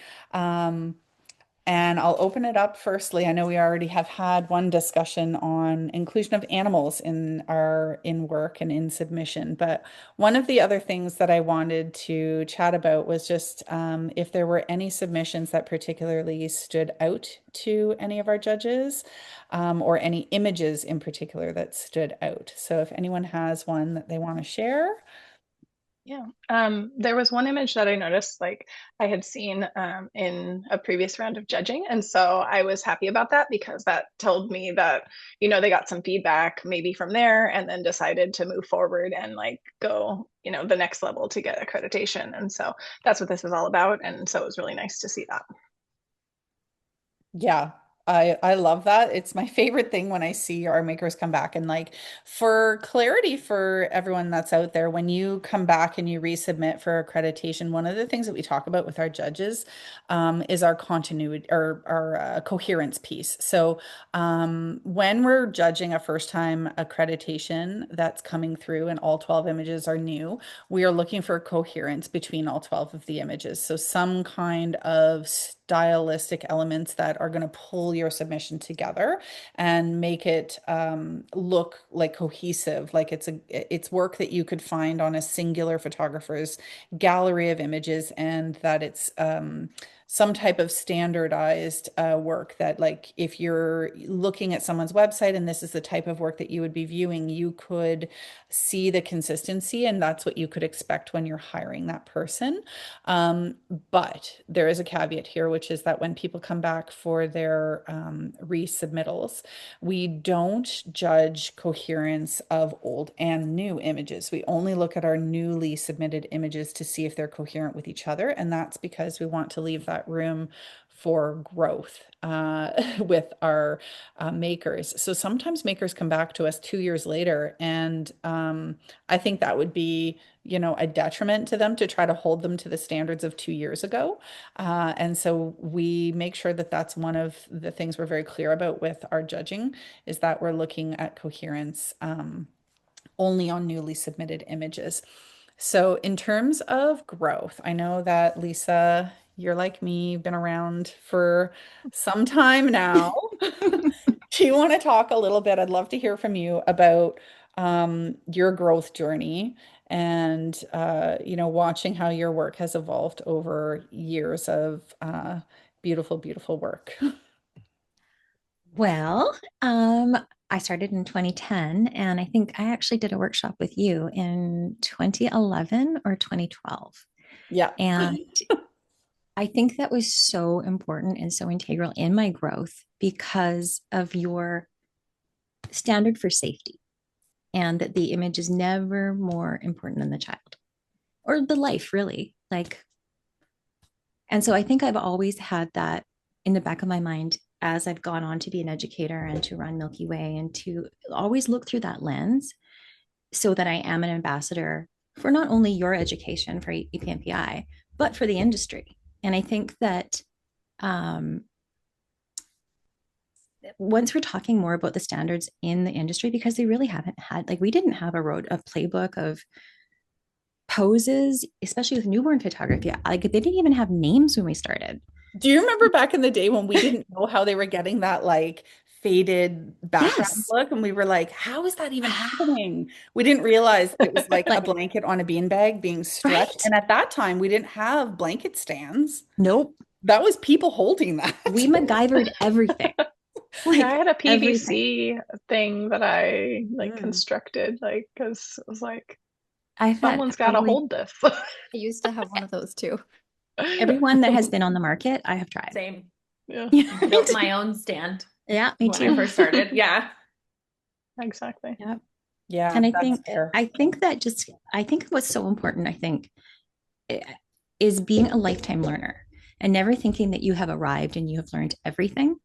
Speaker 1: And I'll open it up firstly. I know we already have had one discussion on inclusion of animals in our in work and in submission, but one of the other things that I wanted to chat about was just if there were any submissions that particularly stood out to any of our judges, or any images in particular that stood out. So if anyone has one that they want to share.
Speaker 4: Yeah. There was one image that I noticed, like I had seen in a previous round of judging. And so I was happy about that because that told me that, they got some feedback maybe from there and then decided to move forward and like go, the next level to get accreditation. And so that's what this is all about. And so it was really nice to see that.
Speaker 1: Yeah, I love that. It's my favorite thing when I see our makers come back. And like for clarity for everyone that's out there, when you come back and you resubmit for accreditation, one of the things that we talk about with our judges is our continuity or our coherence piece. So when we're judging a first time accreditation that's coming through and all 12 images are new, we are looking for coherence between all 12 of the images. So some kind of stylistic elements that are going to pull your submission together and make it look like cohesive, like it's work that you could find on a singular photographer's gallery of images, and that it's some type of standardized work that, like, if you're looking at someone's website and this is the type of work that you would be viewing, you could see the consistency, and that's what you could expect when you're hiring that person. But there is a caveat here, which is that when people come back for their resubmittals, we don't judge coherence of old and new images. We only look at our newly submitted images to see if they're coherent with each other. And that's because we want to leave that room for growth with our makers. So sometimes makers come back to us 2 years later, and I think that would be, a detriment to them to try to hold them to the standards of 2 years ago. And so we make sure that that's one of the things we're very clear about with our judging, is that we're looking at coherence only on newly submitted images. So in terms of growth, I know that Lisa, you're like me, you've been around for some time now. Do you want to talk a little bit? I'd love to hear from you about your growth journey and watching how your work has evolved over years of beautiful, beautiful work.
Speaker 2: Well, I started in 2010, and I think I actually did a workshop with you in 2011 or 2012.
Speaker 1: Yeah.
Speaker 2: And I think that was so important and so integral in my growth because of your standard for safety, and that the image is never more important than the child or the life, really. Like, and so I think I've always had that in the back of my mind as I've gone on to be an educator and to run Milky Way, and to always look through that lens so that I am an ambassador for not only your education for EPMPI, but for the industry. And I think that um, once we're talking more about the standards in the industry, because they really haven't had, like, we didn't have a playbook of poses, especially with newborn photography. Like, they didn't even have names when we started.
Speaker 1: Do you remember back in the day when we didn't know how they were getting that like faded background
Speaker 2: Yes.
Speaker 1: look? And we were like, how is that even happening? We didn't realize that it was like a
Speaker 2: Like,
Speaker 1: blanket on a beanbag being stretched.
Speaker 2: right?
Speaker 1: And at that time, we didn't have blanket stands.
Speaker 2: Nope.
Speaker 1: That was people holding
Speaker 2: We
Speaker 1: that.
Speaker 2: MacGyvered everything.
Speaker 4: Yeah, I
Speaker 2: Like
Speaker 4: had a
Speaker 2: everything.
Speaker 4: PVC thing that I like
Speaker 1: Mm.
Speaker 4: constructed, like, because I was like,
Speaker 2: I've had
Speaker 4: someone's got to
Speaker 2: probably
Speaker 4: hold this.
Speaker 3: I used to have one of those too.
Speaker 2: everyone that has been on the market, I have tried.
Speaker 5: Same.
Speaker 4: Yeah,
Speaker 2: Yeah,
Speaker 5: Built my own stand
Speaker 2: yeah, me
Speaker 5: when I
Speaker 2: too.
Speaker 5: first started. Yeah.
Speaker 4: exactly.
Speaker 2: Yeah.
Speaker 1: Yeah,
Speaker 2: And
Speaker 1: that's fair.
Speaker 2: I think what's so important, I think, eh, is being a lifetime learner and never thinking that you have arrived and you have learned everything.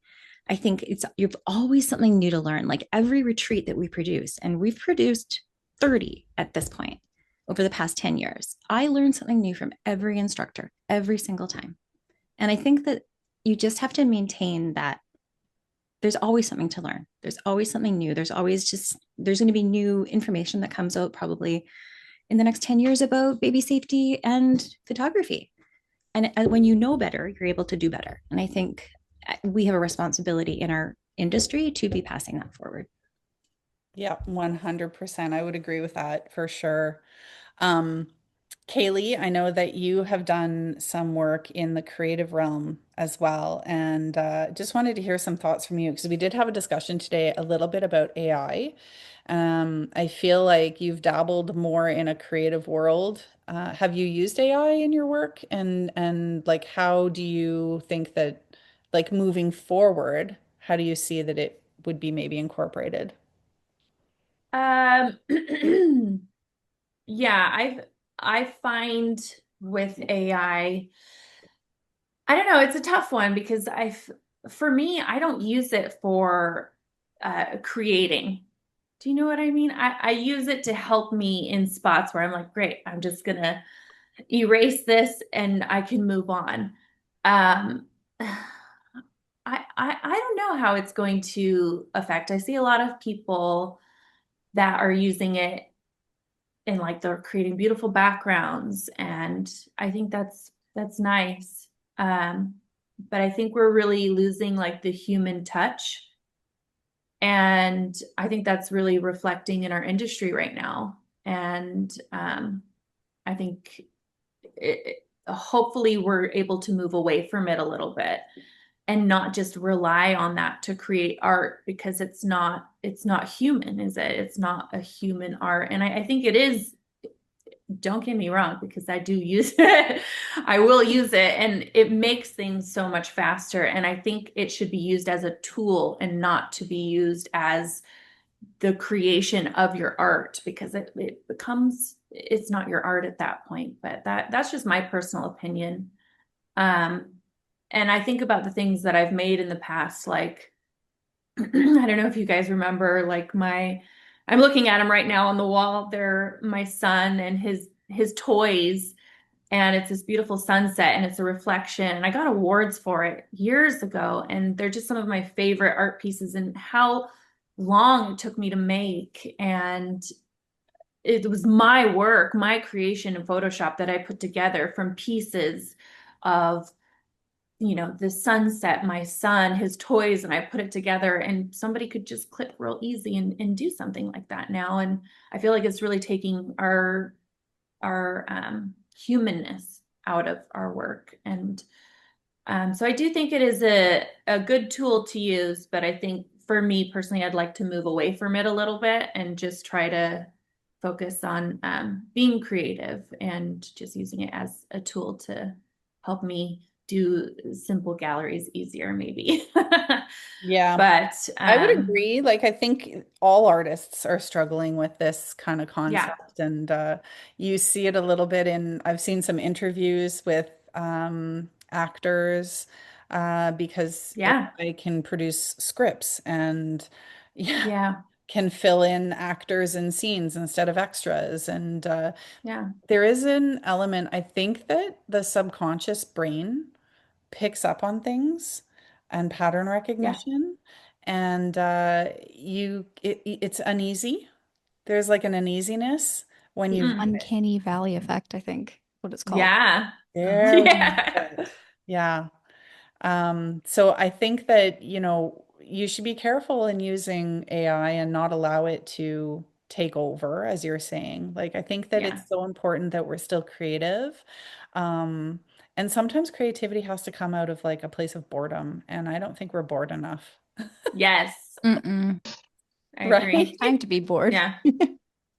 Speaker 2: I think you've always something new to learn. Like every retreat that we produce, and we've produced 30 at this point over the past 10 years, I learned something new from every instructor every single time. And I think that you just have to maintain that there's always something to learn. There's always something new. There's going to be new information that comes out probably in the next 10 years about baby safety and photography. And when you know better, you're able to do better. And I think we have a responsibility in our industry to be passing that forward.
Speaker 1: Yeah, 100%. I would agree with that for sure. Um, Kaylee, I know that you have done some work in the creative realm as well, and just wanted to hear some thoughts from you because we did have a discussion today a little bit about AI. I feel like you've dabbled more in a creative world. Have you used AI in your work? And like, how do you think that, like, moving forward, how do you see that it would be maybe incorporated?
Speaker 5: Um, yeah, I find with AI, I don't know, it's a tough one because for me, I don't use it for creating. Do you know what I mean? I use it to help me in spots where I'm like, great, I'm just gonna erase this and I can move on. Um, I don't know how it's going to affect. I see a lot of people that are using it and like they're creating beautiful backgrounds, and I think that's nice. Um, but I think we're really losing like the human touch, and I think that's really reflecting in our industry right now. And I think hopefully we're able to move away from it a little bit and not just rely on that to create art, because it's not human, is it? It's not a human art. And I think it is, don't get me wrong, because I do use it. I will use it, and it makes things so much faster. And I think it should be used as a tool and not to be used as the creation of your art, because it becomes, it's not your art at that point. But that's just my personal opinion. Um, and I think about the things that I've made in the past, like I don't know if you guys remember, like I'm looking at him right now on the wall. They're my son and his toys, and it's this beautiful sunset and it's a reflection. And I got awards for it years ago, and they're just some of my favorite art pieces, and how long it took me to make. And it was my work, my creation in Photoshop that I put together from pieces of, the sunset, my son, his toys, and I put it together, and somebody could just click real easy and do something like that now. And I feel like it's really taking our humanness out of our work. And so I do think it is a good tool to use, but I think for me personally, I'd like to move away from it a little bit and just try to focus on being creative and just using it as a tool to help me do simple galleries easier, maybe.
Speaker 1: Yeah.
Speaker 5: But
Speaker 1: I would agree. Like, I think all artists are struggling with this kind of
Speaker 5: yeah,
Speaker 1: concept. And you see it a little bit I've seen some interviews with actors because
Speaker 5: yeah,
Speaker 1: AI can produce scripts and yeah,
Speaker 5: yeah,
Speaker 1: can fill in actors and scenes instead of extras. And
Speaker 5: yeah,
Speaker 1: there is an element, I think, that the subconscious brain picks up on things and pattern
Speaker 5: yeah.
Speaker 1: recognition, and it's uneasy. There's like an uneasiness when
Speaker 3: The
Speaker 1: you
Speaker 5: Mm,
Speaker 1: read it.
Speaker 3: uncanny valley effect, I think, what it's called.
Speaker 5: yeah,
Speaker 1: There we have
Speaker 5: yeah,
Speaker 1: it. Yeah. So I think that, you should be careful in using AI and not allow it to take over, as you're saying. Like, I think that
Speaker 5: yeah.
Speaker 1: it's so important that we're still creative. Um, and sometimes creativity has to come out of like a place of boredom, and I don't think we're bored enough,
Speaker 5: Yes,
Speaker 3: Mm-mm.
Speaker 5: I
Speaker 1: right?
Speaker 5: agree.
Speaker 3: Time to be bored.
Speaker 5: Yeah.
Speaker 1: Yeah,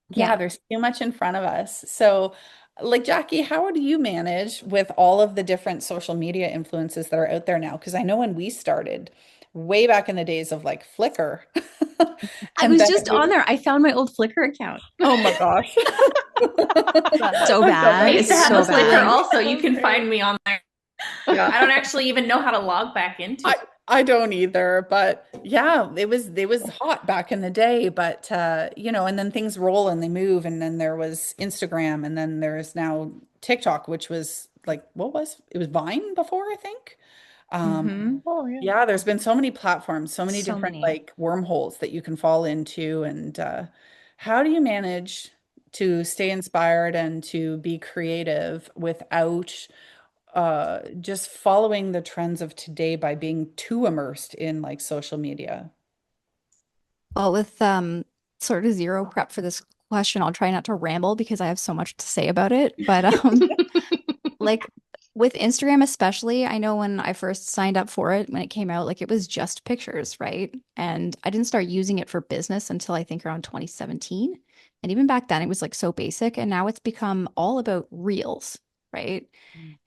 Speaker 2: Yeah.
Speaker 1: there's too much in front of us. So, like, Jackie, how do you manage with all of the different social media influences that are out there now? Because I know when we started, way back in the days of like Flickr,
Speaker 2: I
Speaker 1: and
Speaker 2: was
Speaker 1: then
Speaker 2: just on there. I found my old Flickr account.
Speaker 1: oh my gosh.
Speaker 2: So
Speaker 1: I felt
Speaker 5: I
Speaker 2: bad.
Speaker 1: like
Speaker 5: used to
Speaker 2: It's
Speaker 5: have a
Speaker 2: so
Speaker 1: screaming.
Speaker 5: Flickr
Speaker 2: bad.
Speaker 5: also. You
Speaker 4: That's
Speaker 5: can
Speaker 4: great.
Speaker 5: find me on there.
Speaker 1: Yeah.
Speaker 5: I don't actually even know how to log back into
Speaker 1: I
Speaker 5: it.
Speaker 1: I don't either, but yeah, it was hot back in the day, but and then things roll and they move, and then there was Instagram, and then there's now TikTok, which was like it was Vine before, I think. Um
Speaker 2: Hmm.
Speaker 4: Oh, yeah.
Speaker 1: yeah, there's been so many platforms, so many
Speaker 2: So
Speaker 1: different
Speaker 2: many.
Speaker 1: like wormholes that you can fall into, and how do you manage to stay inspired and to be creative without just following the trends of today by being too immersed in like social media.
Speaker 3: Well, with sort of zero prep for this question, I'll try not to ramble because I have so much to say about it. But like with Instagram especially, I know when I first signed up for it, when it came out, like it was just pictures, right? And I didn't start using it for business until I think around 2017. And even back then, it was like so basic. And now it's become all about reels, right?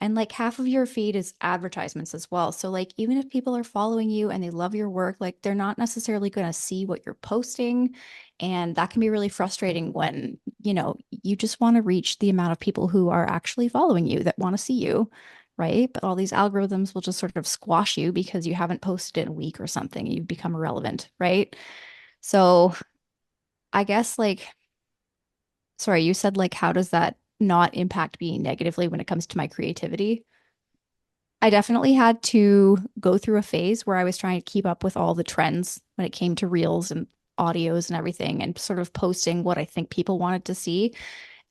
Speaker 3: And like half of your feed is advertisements as well. So like even if people are following you and they love your work, like they're not necessarily going to see what you're posting. And that can be really frustrating when you just want to reach the amount of people who are actually following you that want to see you. right? But all these algorithms will just sort of squash you because you haven't posted in a week or something. You've become irrelevant, right? So I guess like, sorry, you said like, how does that not impact me negatively when it comes to my creativity? I definitely had to go through a phase where I was trying to keep up with all the trends when it came to reels and audios and everything and sort of posting what I think people wanted to see.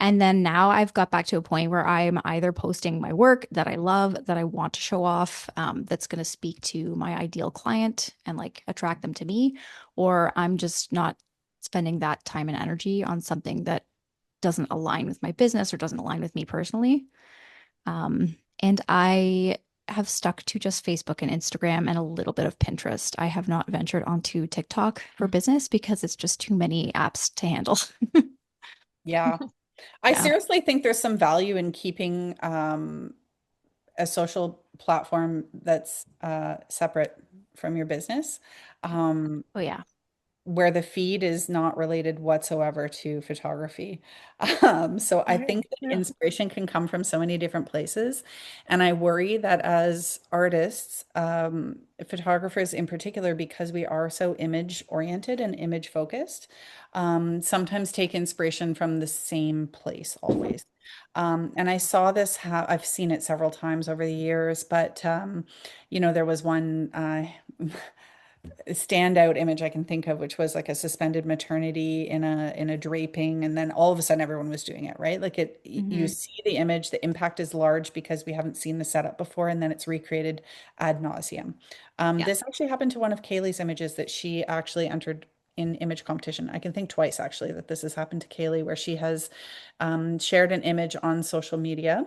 Speaker 3: And then now I've got back to a point where I'm either posting my work that I love, that I want to show off, that's going to speak to my ideal client and like attract them to me, or I'm just not spending that time and energy on something that doesn't align with my business or doesn't align with me personally. And I have stuck to just Facebook and Instagram and a little bit of Pinterest. I have not ventured onto TikTok for business because it's just too many apps to handle.
Speaker 1: Yeah. I
Speaker 3: Yeah.
Speaker 1: seriously think there's some value in keeping a social platform that's separate from your business. Um,
Speaker 3: Oh, yeah.
Speaker 1: where the feed is not related whatsoever to photography. So I
Speaker 4: Right.
Speaker 1: think that
Speaker 4: Yeah.
Speaker 1: inspiration can come from so many different places. And I worry that as artists, photographers in particular, because we are so image oriented and image focused, sometimes take inspiration from the same place always. And I saw this, I've seen it several times over the years, but there was one standout image I can think of, which was like a suspended maternity in a draping, and then all of a sudden everyone was doing it, right? Like you
Speaker 3: Hmm.
Speaker 1: see the image, the impact is large because we haven't seen the setup before, and then it's recreated ad nauseum.
Speaker 3: Yeah.
Speaker 1: This actually happened to one of Kaylee's images that she actually entered in image competition. I can think twice actually that this has happened to Kaylee, where she has shared an image on social media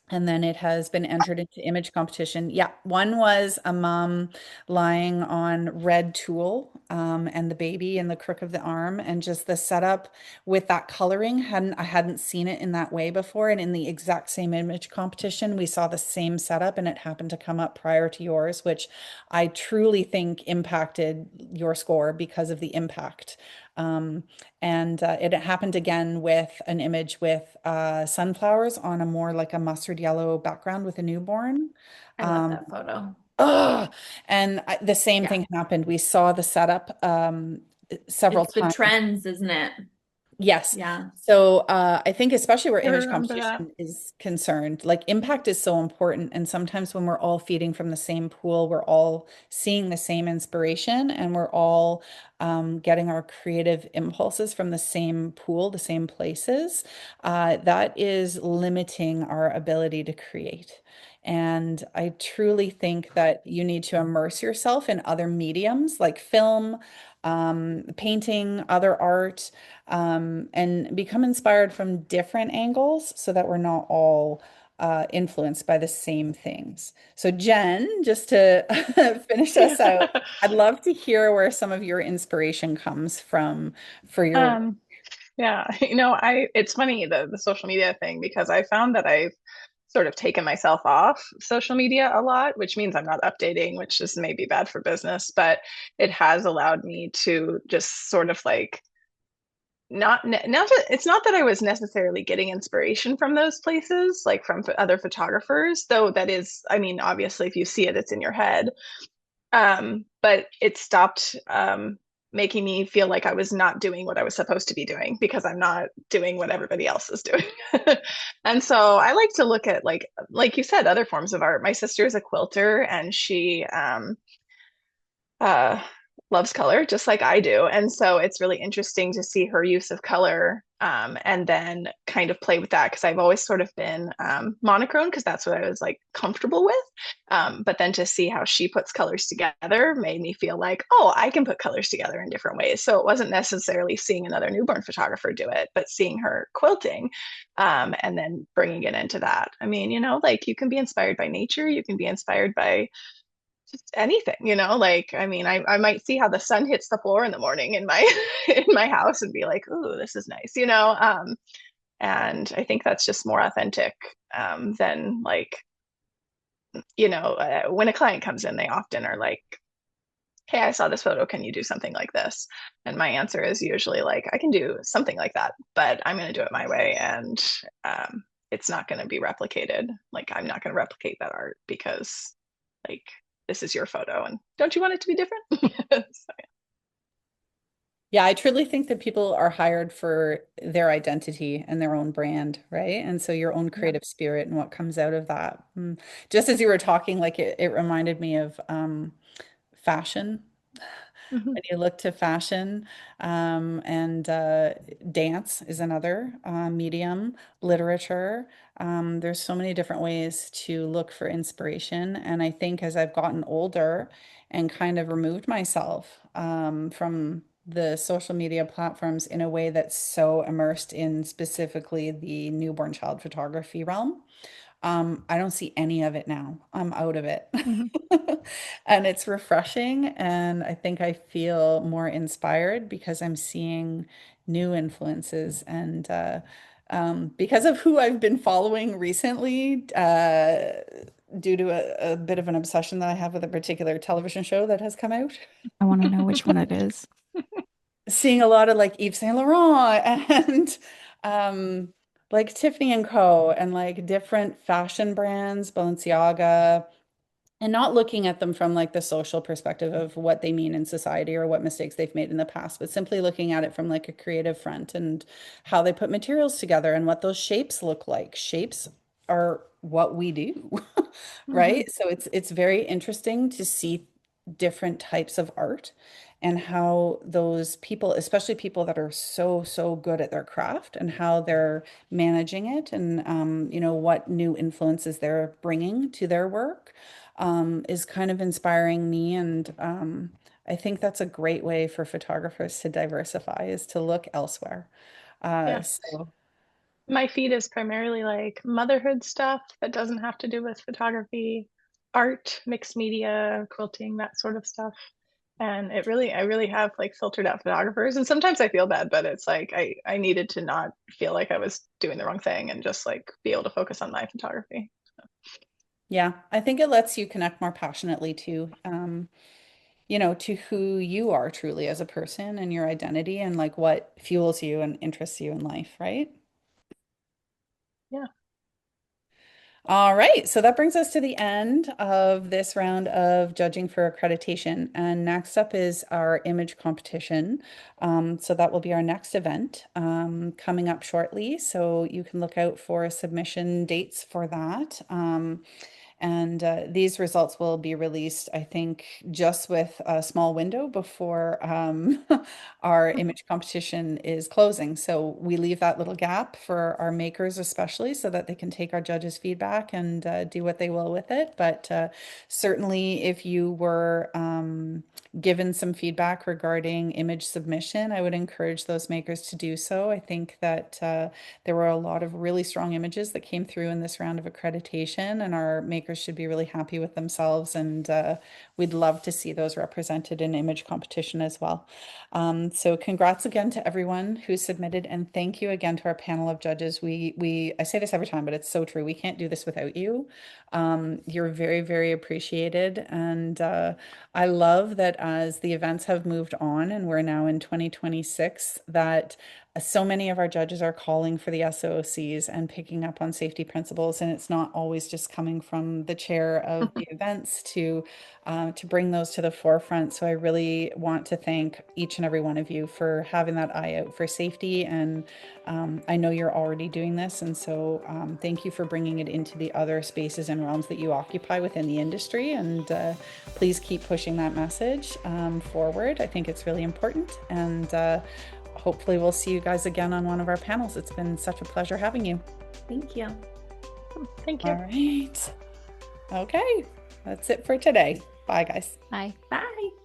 Speaker 1: and then it has been entered into image competition. Yeah, one was a mom lying on red tulle, and the baby in the crook of the arm, and just the setup with that coloring. I hadn't seen it in that way before. And in the exact same image competition, we saw the same setup, and it happened to come up prior to yours, which I truly think impacted your score because of the impact. Um, and it happened again with an image with sunflowers on a more like a mustard yellow background with a newborn.
Speaker 5: I love
Speaker 1: Um,
Speaker 5: that photo.
Speaker 1: oh, and the same
Speaker 5: Yeah.
Speaker 1: thing happened. We saw the setup several
Speaker 5: It's the
Speaker 1: times.
Speaker 5: trends, isn't it?
Speaker 1: Yes.
Speaker 5: Yeah.
Speaker 1: So I think especially where
Speaker 4: I
Speaker 1: image
Speaker 4: remember that.
Speaker 1: competition is concerned, like impact is so important. And sometimes when we're all feeding from the same pool, we're all seeing the same inspiration and we're all getting our creative impulses from the same pool, the same places. That is limiting our ability to create. And I truly think that you need to immerse yourself in other mediums like film, painting, other art, and become inspired from different angles so that we're not all influenced by the same things. So, Jen, just to finish us out, I'd love to hear where some of your inspiration comes from for your work.
Speaker 4: Um, yeah, it's funny the social media thing because I found that I've sort of taken myself off social media a lot, which means I'm not updating, which is maybe bad for business, but it has allowed me to just sort of like it's not that I was necessarily getting inspiration from those places, like from other photographers, though that is, I mean, obviously if you see it, it's in your head. But it stopped making me feel like I was not doing what I was supposed to be doing because I'm not doing what everybody else is doing. And so I like to look at like you said, other forms of art. My sister is a quilter and she uh, loves color just like I do. And so it's really interesting to see her use of color and then kind of play with that because I've always sort of been monochrome because that's what I was like comfortable with. But then to see how she puts colors together made me feel like, oh, I can put colors together in different ways. So it wasn't necessarily seeing another newborn photographer do it, but seeing her quilting and then bringing it into that. I mean, like you can be inspired by nature, you can be inspired by just anything, like I mean, I might see how the sun hits the floor in the morning in my in my house and be like, "Ooh, this is nice," and I think that's just more authentic than like when a client comes in, they often are like, "Hey, I saw this photo, can you do something like this?" And my answer is usually like, "I can do something like that, but I'm going to do it my way." And it's not going to be replicated. Like, I'm not going to replicate that art because, like, this is your photo, and don't you want it to be different? So,
Speaker 1: Yeah, I truly think that people are hired for their identity and their own brand, right? And so your own
Speaker 4: yeah.
Speaker 1: creative spirit and what comes out of that. Just as you were talking, like it reminded me of fashion.
Speaker 4: Mhm.
Speaker 1: When you look to fashion, and dance is another medium, literature. There's so many different ways to look for inspiration. And I think as I've gotten older and kind of removed myself from the social media platforms in a way that's so immersed in specifically the newborn child photography realm, I don't see any of it now. I'm out of it.
Speaker 4: Mhm.
Speaker 1: And it's refreshing, and I think I feel more inspired because I'm seeing new influences and because of who I've been following recently, due to a bit of an obsession that I have with a particular television show that has come out.
Speaker 3: I want to know which one it is.
Speaker 1: Seeing a lot of like Yves Saint Laurent and um like Tiffany and Co. and like different fashion brands, Balenciaga, and not looking at them from like the social perspective of what they mean in society or what mistakes they've made in the past, but simply looking at it from like a creative front and how they put materials together and what those shapes look like. Shapes are what we do,
Speaker 4: Mhm.
Speaker 1: right? So it's very interesting to see different types of art and how those people, especially people that are so good at their craft and how they're managing it and what new influences they're bringing to their work is kind of inspiring me. And I think that's a great way for photographers to diversify is to look elsewhere.
Speaker 4: Yeah.
Speaker 1: So
Speaker 4: My feed is primarily like motherhood stuff that doesn't have to do with photography, art, mixed media, quilting, that sort of stuff. And I really have like filtered out photographers. And sometimes I feel bad, but it's like I needed to not feel like I was doing the wrong thing and just like be able to focus on my photography.
Speaker 1: yeah, I think it lets you connect more passionately to who you are truly as a person and your identity and like what fuels you and interests you in life, right?
Speaker 4: Yeah.
Speaker 1: All right, so that brings us to the end of this round of judging for accreditation. And next up is our image competition. So that will be our next event coming up shortly. So you can look out for submission dates for that. And these results will be released, I think, just with a small window before our image competition is closing. So we leave that little gap for our makers, especially, so that they can take our judges' feedback and do what they will with it. But certainly, if you were given some feedback regarding image submission, I would encourage those makers to do so. I think that there were a lot of really strong images that came through in this round of accreditation, and our makers should be really happy with themselves. And we'd love to see those represented in image competition as well. So congrats again to everyone who submitted, and thank you again to our panel of judges. I say this every time, but it's so true. We can't do this without you. You're very, very appreciated, and I love that as the events have moved on and we're now in 2026, that so many of our judges are calling for the SOCs and picking up on safety principles, and it's not always just coming from the chair of the events to bring those to the forefront. So I really want to thank each and every one of you for having that eye out for safety, and I know you're already doing this, and so thank you for bringing it into the other spaces and realms that you occupy within the industry, and please keep pushing that message forward. I think it's really important, and hopefully we'll see you guys again on one of our panels. It's been such a pleasure having you.
Speaker 5: Thank you.
Speaker 4: Thank
Speaker 1: All
Speaker 4: you.
Speaker 1: right. Okay, that's it for today. Bye, guys.
Speaker 3: Bye.
Speaker 5: Bye.